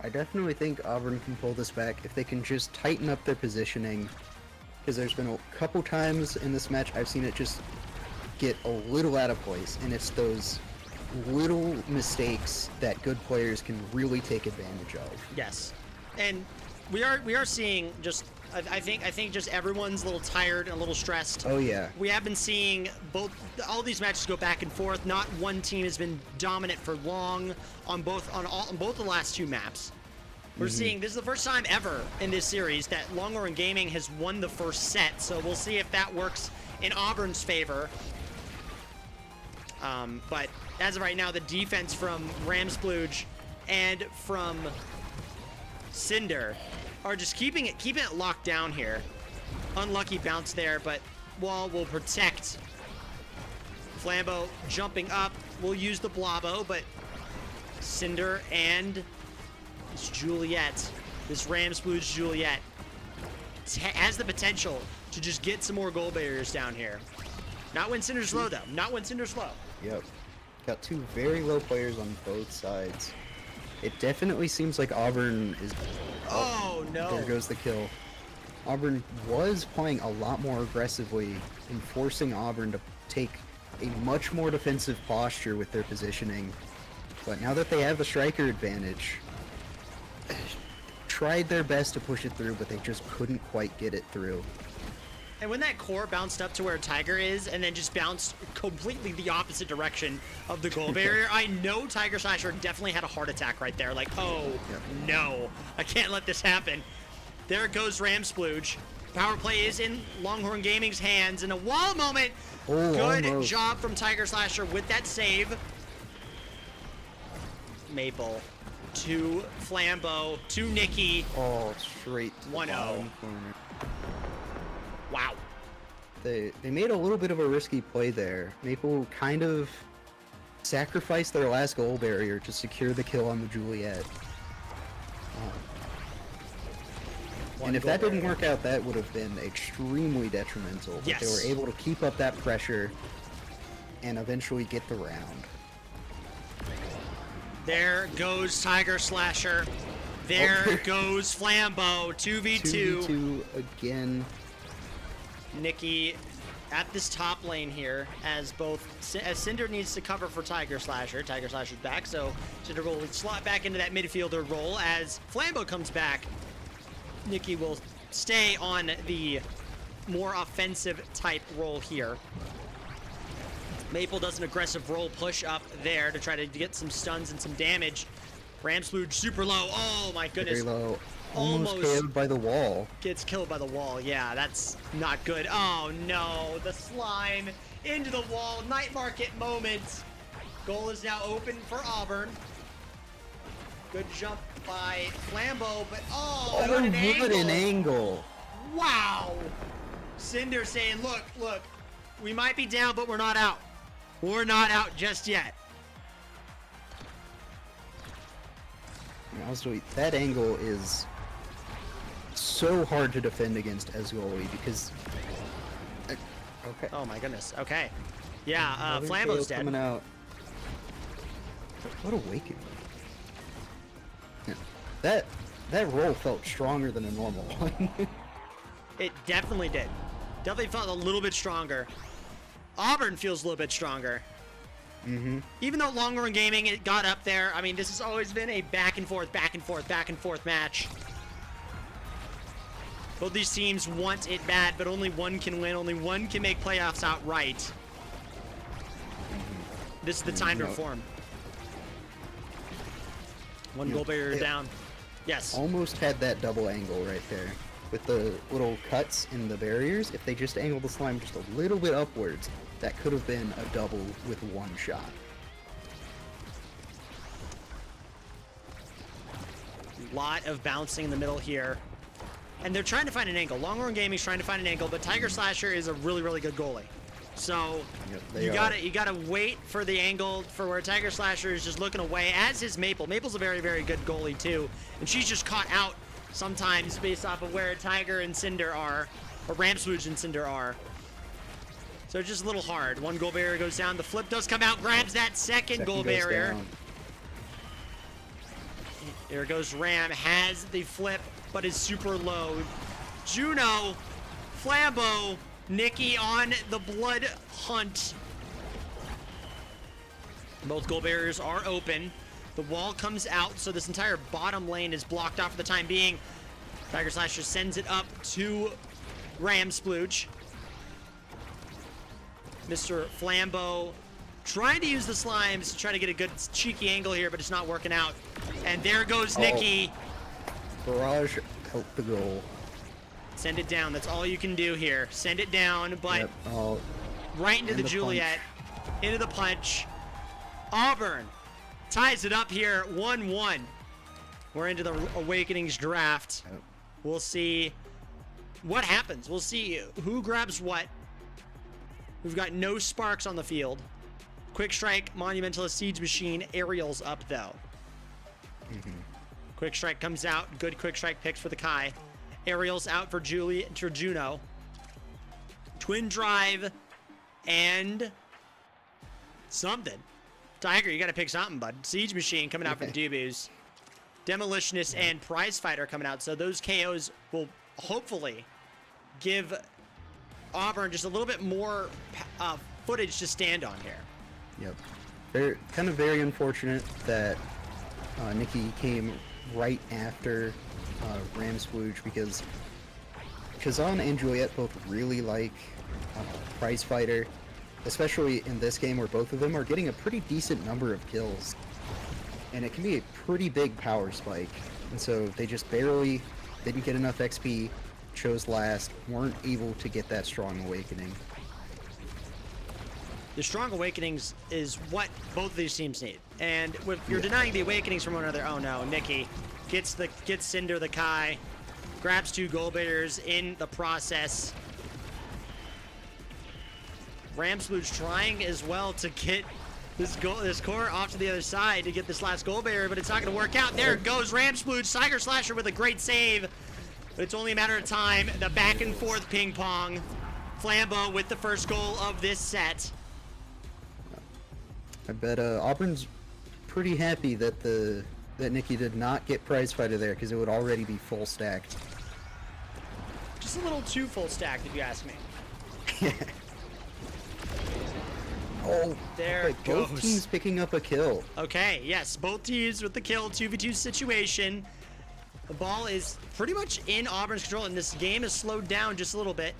I definitely think Auburn can pull this back if they can just tighten up their positioning, because there's been a couple times in this match I've seen it just get a little out of place, and it's those little mistakes that good players can really take advantage of.
Yes, and we are seeing just I think just everyone's a little tired and a little stressed.
Oh yeah.
We have been seeing all these matches go back and forth. Not one team has been dominant for long on both the last 2 maps. We're seeing this is the first time ever in this series that Longhorn Gaming has won the first set. So we'll see if that works in Auburn's favor. But as of right now, the defense from Ramsplooge and from Cinder are just keeping it locked down here. Unlucky bounce there, but Wall will protect. Flambeau jumping up. We'll use the Blobbo, but Cinder and this Juliet, this Ramsplooge Juliet, has the potential to just get some more goal barriers down here. Not when Cinder's low, though. Not when Cinder's low.
Yep. Got 2 very low players on both sides. It definitely seems like Auburn is...
Oh, no.
There goes the kill. Auburn was playing a lot more aggressively and forcing Auburn to take a much more defensive posture with their positioning. But now that they have the striker advantage, tried their best to push it through, but they just couldn't quite get it through.
And when that core bounced up to where Tiger is and then just bounced completely the opposite direction of the goal barrier, I know Tiger Slasher definitely had a heart attack right there. Like, oh, no, I can't let this happen. There goes Ramsplooge. Power play is in Longhorn Gaming's hands. In a wall moment, good job from Tiger Slasher with that save. Maple to Flambeau to Nikki.
Oh, straight
1-0. Wow.
They made a little bit of a risky play there. Maple kind of sacrificed their last goal barrier to secure the kill on the Juliet. And if that didn't work out, that would have been extremely detrimental. But they were able to keep up that pressure and eventually get the round.
There goes Tiger Slasher. There goes Flambeau. 2v2.
2v2 again.
Nikki at this top lane here, as Cinder needs to cover for Tiger Slasher. Tiger Slasher's back, so Cinder will slot back into that midfielder role. As Flambeau comes back, Nikki will stay on the more offensive type role here. Maple does an aggressive roll push up there to try to get some stuns and some damage. Ramsplooge super low. Oh my goodness.
Very low. Almost killed by the wall.
Gets killed by the wall. Yeah, that's not good. Oh no, the slime into the wall. Night market moment. Goal is now open for Auburn. Good jump by Flambeau, but what an angle. Wow. Cinder saying, look, we might be down, but we're not out. We're not out just yet.
Also, that angle is so hard to defend against as goalie because... okay.
Oh my goodness. Okay. Yeah, Flambeau's dead.
Coming out. What awakening. Yeah. That roll felt stronger than a normal one.
It definitely did. Definitely felt a little bit stronger. Auburn feels a little bit stronger.
Mm-hmm.
Even though Longhorn Gaming, it got up there. I mean, this has always been a back and forth match. Both these teams want it bad, but only one can win. Only one can make playoffs outright. This is the time to reform. One goal barrier down. Yes.
Almost had that double angle right there. With the little cuts in the barriers, if they just angled the slime just a little bit upwards, that could have been a double with one shot.
Lot of bouncing in the middle here. And they're trying to find an angle. Longhorn Gaming's trying to find an angle, but Tiger Slasher is a really, really good goalie. So you gotta wait for the angle for where Tiger Slasher is just looking away, as is Maple. Maple's a very, very good goalie too. And she's just caught out sometimes based off of where Tiger and Cinder are, or Ramsplooge and Cinder are. So it's just a little hard. One goal barrier goes down. The flip does come out, grabs that second goal barrier.
Down.
There goes Ram, has the flip, but is super low. Juno, Flambeau, Nikki on the blood hunt. Both goal barriers are open. The wall comes out, so this entire bottom lane is blocked off for the time being. Tiger Slasher sends it up to Ramsplooge. Mr. Flambeau trying to use the slimes to try to get a good cheeky angle here, but it's not working out. And there goes Nikki.
Barrage helped the goal.
Send it down. That's all you can do here. Send it down, but right into the Juliet. Punch. Into the punch. Auburn ties it up here, 1-1. We're into the Awakenings draft.
Yep.
We'll see what happens. We'll see who grabs what. We've got no sparks on the field. Quick Strike, Monumentalist, Siege Machine, Aerials up though. Quick Strike comes out. Good Quick Strike picks for the Kai. Aerials out for Juno. Twin Drive and something. Tiger, you got to pick something, bud. Siege Machine coming out for the Dubus. Demolitionist and Prize Fighter coming out. So those KOs will hopefully give Auburn just a little bit more footage to stand on here.
Yep. They're kind of very unfortunate that Nikki came right after Ramsplooge because Kazan and Juliet both really like Prize Fighter, especially in this game where both of them are getting a pretty decent number of kills. And it can be a pretty big power spike. And so they just barely didn't get enough XP, chose last, weren't able to get that strong awakening.
The strong awakenings is what both of these teams need. And if you're denying the awakenings from one another, oh no, Nikki gets Cinder the Kai, grabs 2 gold beaters in the process. Ramsplooge trying as well to get this core off to the other side to get this last goal barrier, but it's not going to work out. There goes Ramsplooge. Tiger Slasher with a great save, but it's only a matter of time. The back and forth ping pong. Flambeau with the first goal of this set.
I bet Auburn's pretty happy that that Nikki did not get Prize Fighter there because it would already be full stacked.
Just a little too full stacked, if you ask me.
Oh,
there
okay, both
goes.
teams picking up a kill.
Okay, yes, both teams with the kill, 2v2 situation. The ball is pretty much in Auburn's control, and this game is slowed down just a little bit.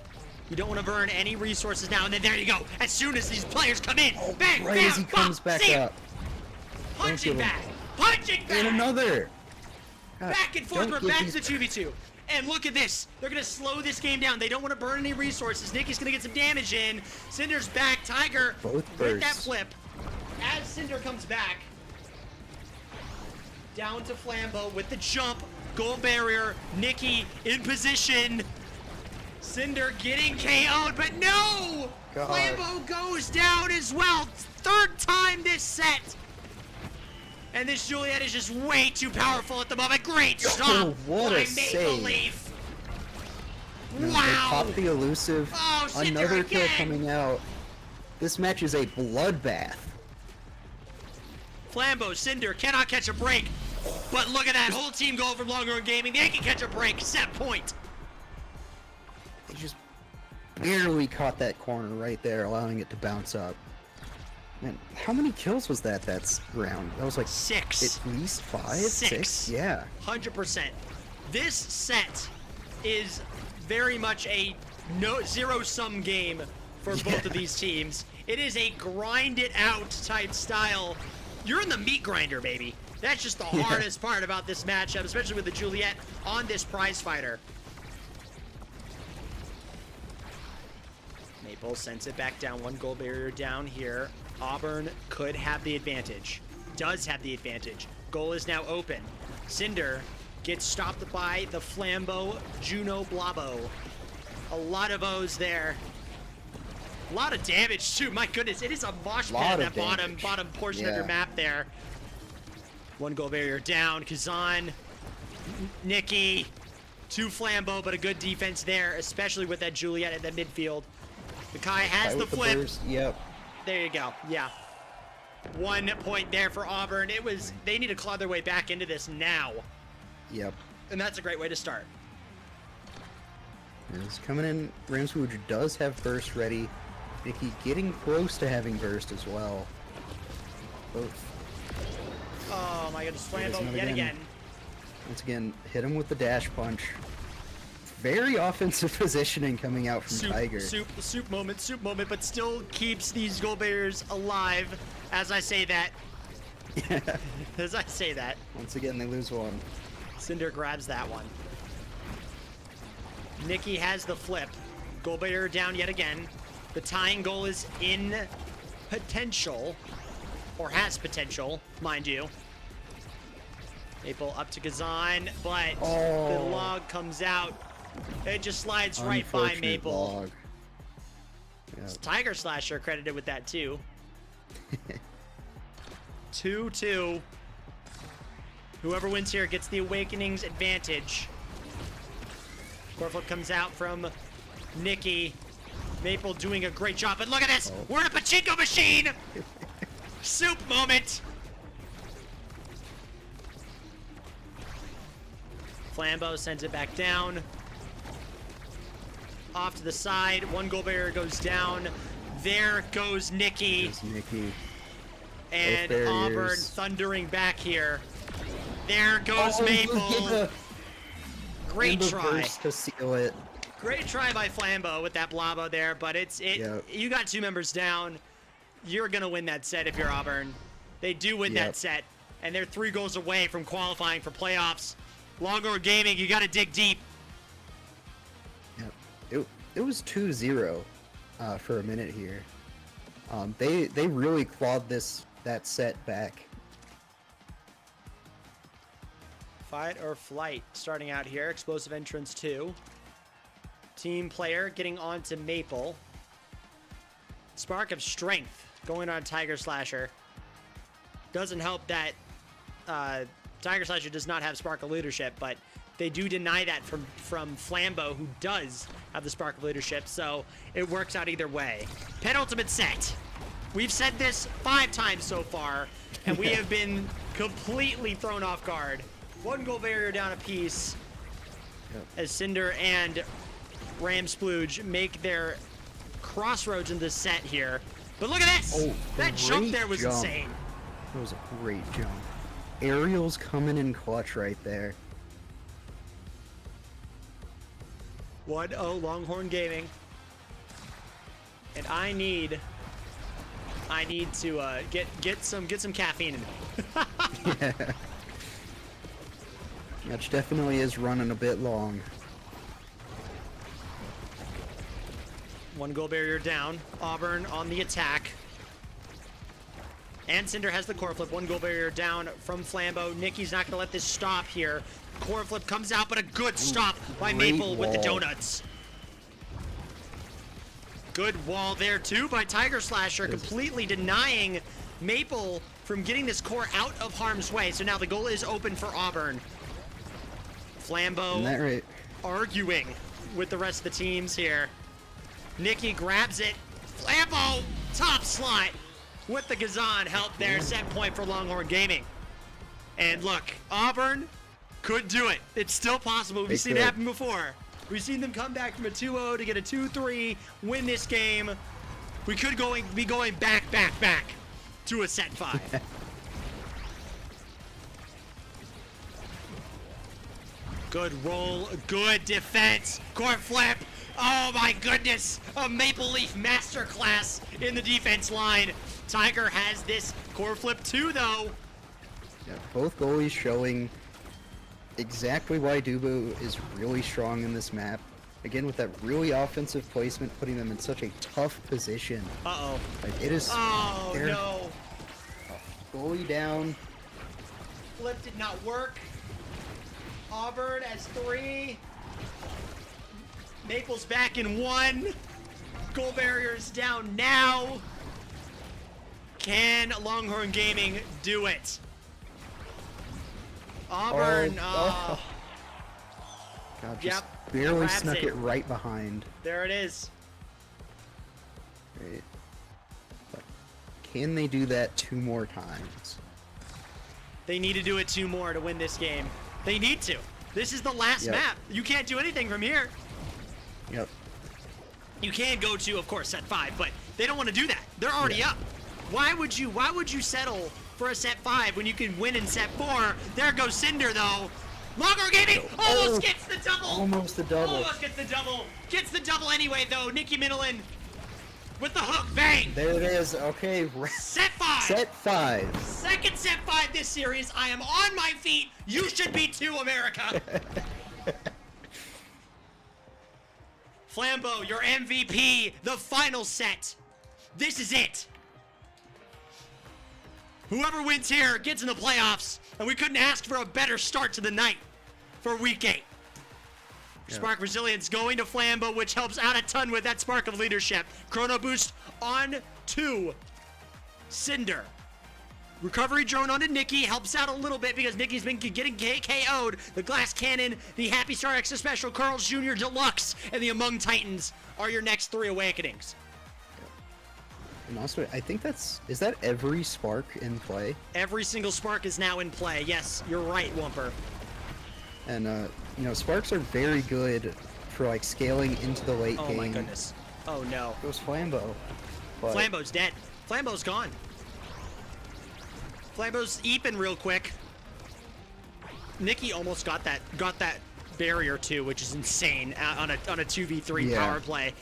You don't want to burn any resources now, and then there you go. As soon as these players come in, bang,
Right
bam,
as he comes
bam,
back up.
punching back, punching back.
And another. God,
Back and forth,
don't
we're
give
back to
these-
the 2v2. And look at this. They're going to slow this game down. They don't want to burn any resources. Nicky's going to get some damage in. Cinder's back. Tiger
Both
with that
bursts.
flip. As Cinder comes back. Down to Flambeau with the jump. Goal barrier. Nicky in position. Cinder getting KO'd, but no!
God.
Flambeau goes down as well. Third time this set. And this Juliet is just way too powerful at the moment. Great stop
what
by
a
Maple
save.
Leaf.
No, they
Wow.
caught the elusive.
Oh, Cinder
Another kill
again.
coming out. This match is a bloodbath.
Flambeau, Cinder cannot catch a break. But look at that whole team goal from Longhorn Gaming. They can catch a break. Set point.
They just barely caught that corner right there, allowing it to bounce up. Man, how many kills was that round? That was like
6.
at least 5,
Six.
6? Yeah.
100%. This set is very much a zero-sum game for both of these teams. It is a grind-it-out type style. You're in the meat grinder, baby. That's just the hardest part about this matchup, especially with the Juliet on this prize fighter. Maple sends it back down. One goal barrier down here. Auburn could have the advantage. Does have the advantage. Goal is now open. Cinder gets stopped by the Flambeau Juno Blabo. A lot of O's there. A lot of damage too. My goodness, it is a mosh pit at that bottom portion of your map there. One goal barrier down. Kazan, Nicky, 2 Flambeau, but a good defense there, especially with that Juliet at the midfield. Makai has the flip.
burst. Yep.
There you go. Yeah. 1 point there for Auburn. They need to claw their way back into this now.
Yep.
And that's a great way to start.
It's coming in. Ramswood does have burst ready. Nicky getting close to having burst as well. Both.
Oh my goodness, Flambeau
another
yet
again.
again.
Once again, hit him with the dash punch. Very offensive positioning coming out from Tiger.
Soup moment, but still keeps these goal barriers alive as I say that.
Yeah.
As I say that.
Once again, they lose one.
Cinder grabs that one. Nicky has the flip. Goal barrier down yet again. The tying goal is in potential, or has potential, mind you. Maple up to Kazan, but the log comes out. It just slides right by
Unfortunate
Maple.
log. Yep.
Tiger Slasher credited with that too. 2-2. Whoever wins here gets the Awakening's advantage. Coreflip comes out from Nicky. Maple doing a great job, but look at this! We're in a pachinko machine! Soup moment! Flambeau sends it back down. Off to the side. One goal barrier goes down. There goes Nicky.
There's Nicky.
And
Both
Auburn
barriers.
thundering back here. There goes Maple. Great try.
Burst to seal it.
Great try by Flambeau with that Blabo there, but
Yep.
you got 2 members down. You're gonna win that set if you're Auburn. They do win that set, and they're 3 goals away from qualifying for playoffs. Longhorn Gaming, you gotta dig deep.
Yep. It was 2-0 for a minute here. They really clawed that set back.
Fight or flight starting out here. Explosive entrance 2. Team player getting onto Maple. Spark of strength going on Tiger Slasher. Doesn't help that Tiger Slasher does not have Spark of leadership, but they do deny that from Flambeau, who does have the Spark of leadership, so it works out either way. Penultimate set. We've said this 5 times so far, and we have been completely thrown off guard. 1 goal barrier down a piece as Cinder and Ram Splooge make their crossroads in this set here. But look at this!
Oh,
That jump
great
there was
jump.
insane.
That was a great jump. Ariel's coming in clutch right there.
1-0 Longhorn Gaming. And I need to get some caffeine in me.
Yeah. Match definitely is running a bit long.
One goal barrier down. Auburn on the attack. And Cinder has the core flip. One goal barrier down from Flambeau. Nicky's not going to let this stop here. Core flip comes out, but a good stop by
great
Maple with the
wall.
donuts. Good wall there too by Tiger Slasher, completely denying Maple from getting this core out of harm's way. So now the goal is open for Auburn. Flambeau
Isn't that right?
arguing with the rest of the teams here. Nicky grabs it. Flambeau, top slot with the Gazan help there. Set point for Longhorn Gaming. And look, Auburn could do it. It's still possible. We've seen it happen before. We've seen them come back from a 2-0 to get a 2-3, win this game. We could be going back to a set 5. Good roll, good defense, core flip. Oh my goodness, a Maple Leaf masterclass in the defense line. Tiger has this core flip too, though.
Yeah, both goalies showing exactly why Dubu is really strong in this map. Again, with that really offensive placement, putting them in such a tough position.
Uh-oh.
Like, it is...
Oh, no.
Goalie down.
Flip did not work. Auburn has 3. Maple's back in 1. Goal barriers down now. Can Longhorn Gaming do it? Auburn,
God, just barely snuck it right behind.
There it is.
Right. But can they do that 2 more times?
They need to do it 2 more to win this game. They need to. This is the last map. You can't do anything from here.
Yep.
You can go to, of course, set 5, but they don't want to do that. They're already up. Why would you settle for a set 5 when you can win in set 4? There goes Cinder, though. Longhorn Gaming almost gets the double.
Almost the double.
Almost gets the double. Gets the double anyway, though. Nicky Middleton with the hook. Bang.
There it is. Okay.
Set 5.
Set 5.
Second set 5 this series. I am on my feet. You should be too, America. Flambeau, your MVP. The final set. This is it. Whoever wins here gets in the playoffs, and we couldn't ask for a better start to the night for week 8. Spark Resilience going to Flambeau, which helps out a ton with that spark of leadership. Chrono Boost on to Cinder. Recovery drone onto Nicky helps out a little bit because Nicky's been getting KO'd. The Glass Cannon, the Happy Star Extra Special, Carl's Jr. Deluxe, and the Among Titans are your next 3 awakenings.
And also, I think is that every spark in play?
Every single spark is now in play. Yes, you're right, Wumper.
And, sparks are very good for, like, scaling into the late game.
Oh, my goodness. Oh, no.
It was Flambeau. But...
Flambeau's dead. Flambeau's gone. Flambeau's eeping real quick. Nicky almost got that barrier, too, which is insane on a 2v3 power play.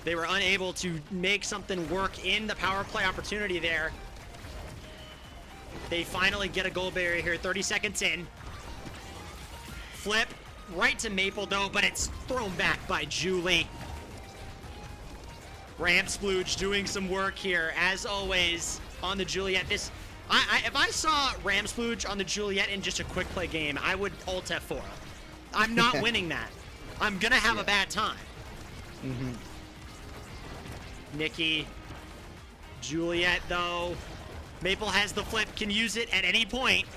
They were unable to make something work in the power play opportunity there. They finally get a goal barrier here, 30 seconds in. Flip right to Maple, though, but it's thrown back by Julie. Ramsplooge doing some work here, as always, on the Juliet. If I saw Ramsplooge on the Juliet in just a quick play game, I would ult F4. I'm not winning that. I'm gonna have a bad time. Nicky, Juliet, though. Maple has the flip, can use it at any point.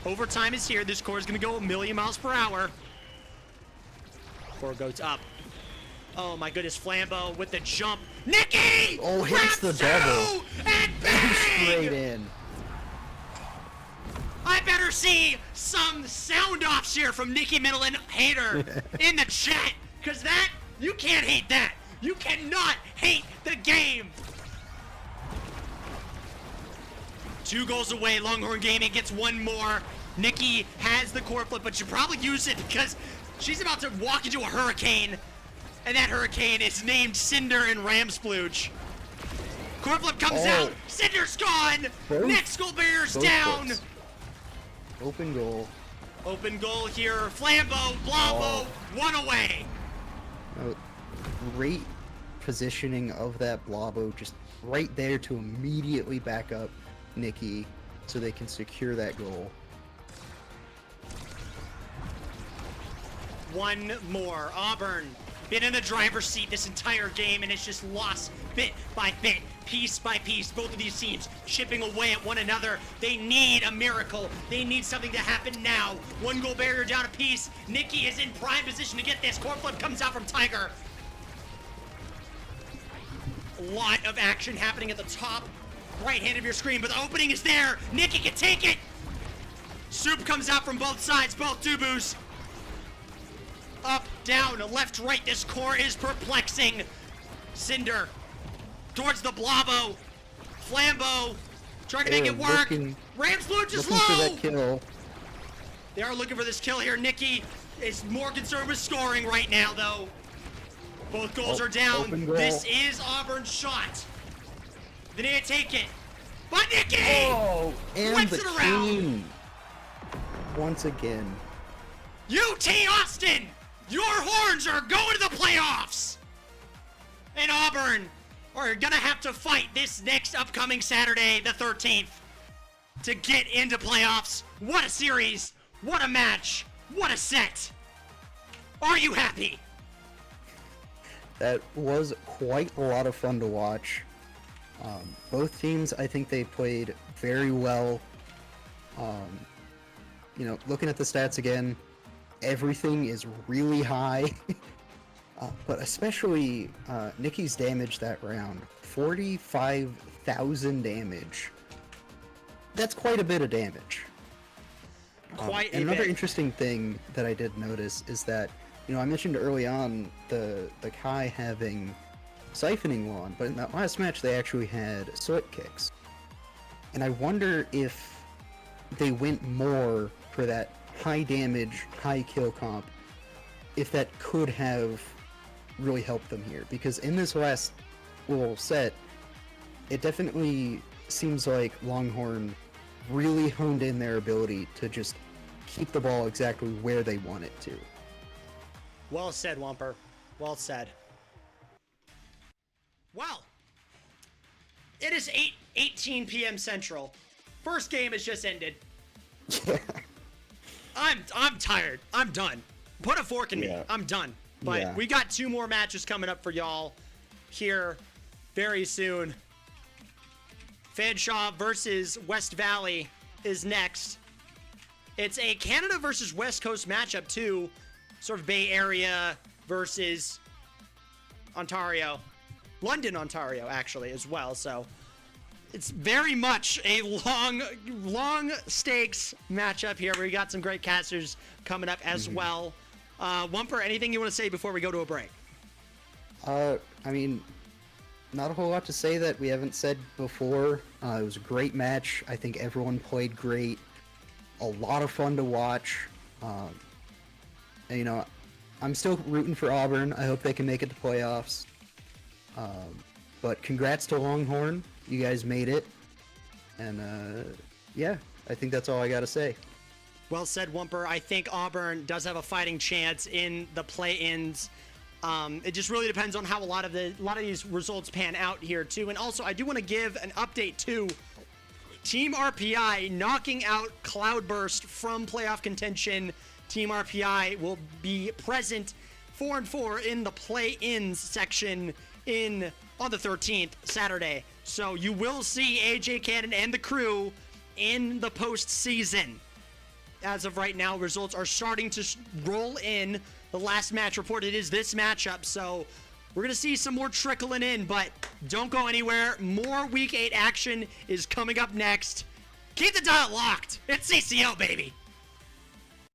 Overtime is here. This core is going to go 1,000,000 miles per hour. Core goes up. Oh, my goodness. Flambeau with the jump. Nicky!
Oh, hits the double.
And bang!
Straight in.
I better see some sound offs here from Nicky Middleton hater in the chat. Because that, you can't hate that. You cannot hate the game. 2 goals away. Longhorn Gaming gets 1 more. Nikki has the core flip, but should probably use it because she's about to walk into a hurricane. And that hurricane is named Cinder and Ramsplooge. Core flip comes out. Cinder's gone. Next goal barrier's down.
Flips. Open goal.
Open goal here. Flambeau, Blavo, 1 away.
Great positioning of that Blavo, just right there to immediately back up Nikki so they can secure that goal.
1 more. Auburn been in the driver's seat this entire game, and it's just lost bit by bit, piece by piece. Both of these teams chipping away at one another. They need a miracle. They need something to happen now. 1 goal barrier down a piece. Nikki is in prime position to get this. Core flip comes out from Tiger. A lot of action happening at the top right hand of your screen, but the opening is there. Nikki can take it. Soup comes out from both sides, both Dubus. Up, down, left, right. This core is perplexing. Cinder towards the Blavo. Flambeau trying to make it work. Ramsplooge is low.
For that kill.
They are looking for this kill here. Nikki is more concerned with scoring right now, though. Both goals are down. This is Auburn's shot. They need to take it. But Nikki
and
whips
the
it around.
king. Once again.
UT Austin, your horns are going to the playoffs. And Auburn are gonna have to fight this next upcoming Saturday, the 13th, to get into playoffs. What a series, what a match, what a set. Are you happy?
That was quite a lot of fun to watch. Both teams, I think they played very well. You know, looking at the stats again, everything is really high. But especially Nikki's damage that round, 45,000 damage. That's quite a bit of damage. And another interesting thing that I did notice is that, you know, I mentioned early on the Kai having siphoning wand, but in that last match they actually had sword kicks. And I wonder if they went more for that high damage, high kill comp, if that could have really helped them here. Because in this last little set, it definitely seems like Longhorn really honed in their ability to just keep the ball exactly where they want it to.
Well said, Wumper. Well said. Well, it is 8:18 p.m. Central. First game has just ended.
Yeah.
I'm tired. I'm done. Put a fork in me. I'm done. But we got 2 more matches coming up for y'all here very soon. Fanshawe versus West Valley is next. It's a Canada versus West Coast matchup too. Sort of Bay Area versus Ontario. London, Ontario, actually, as well. So it's very much a long stakes matchup here. We got some great casters coming up as well. Wumper, anything you want to say before we go to a break?
I mean, not a whole lot to say that we haven't said before. It was a great match. I think everyone played great. A lot of fun to watch. And, you know, I'm still rooting for Auburn. I hope they can make it to playoffs. But congrats to Longhorn. You guys made it. And, yeah, I think that's all I got to say.
Well said, Wumper. I think Auburn does have a fighting chance in the play-ins. It just really depends on how a lot of these results pan out here too. And also, I do want to give an update to Team RPI knocking out Cloudburst from playoff contention. Team RPI will be present 4-4 in the play-ins section on the 13th, Saturday. So you will see AJ Cannon and the crew in the postseason. As of right now, results are starting to roll in. The last match reported is this matchup, so we're going to see some more trickling in, but don't go anywhere. More Week 8 action is coming up next. Keep the dial locked. It's CCL, baby.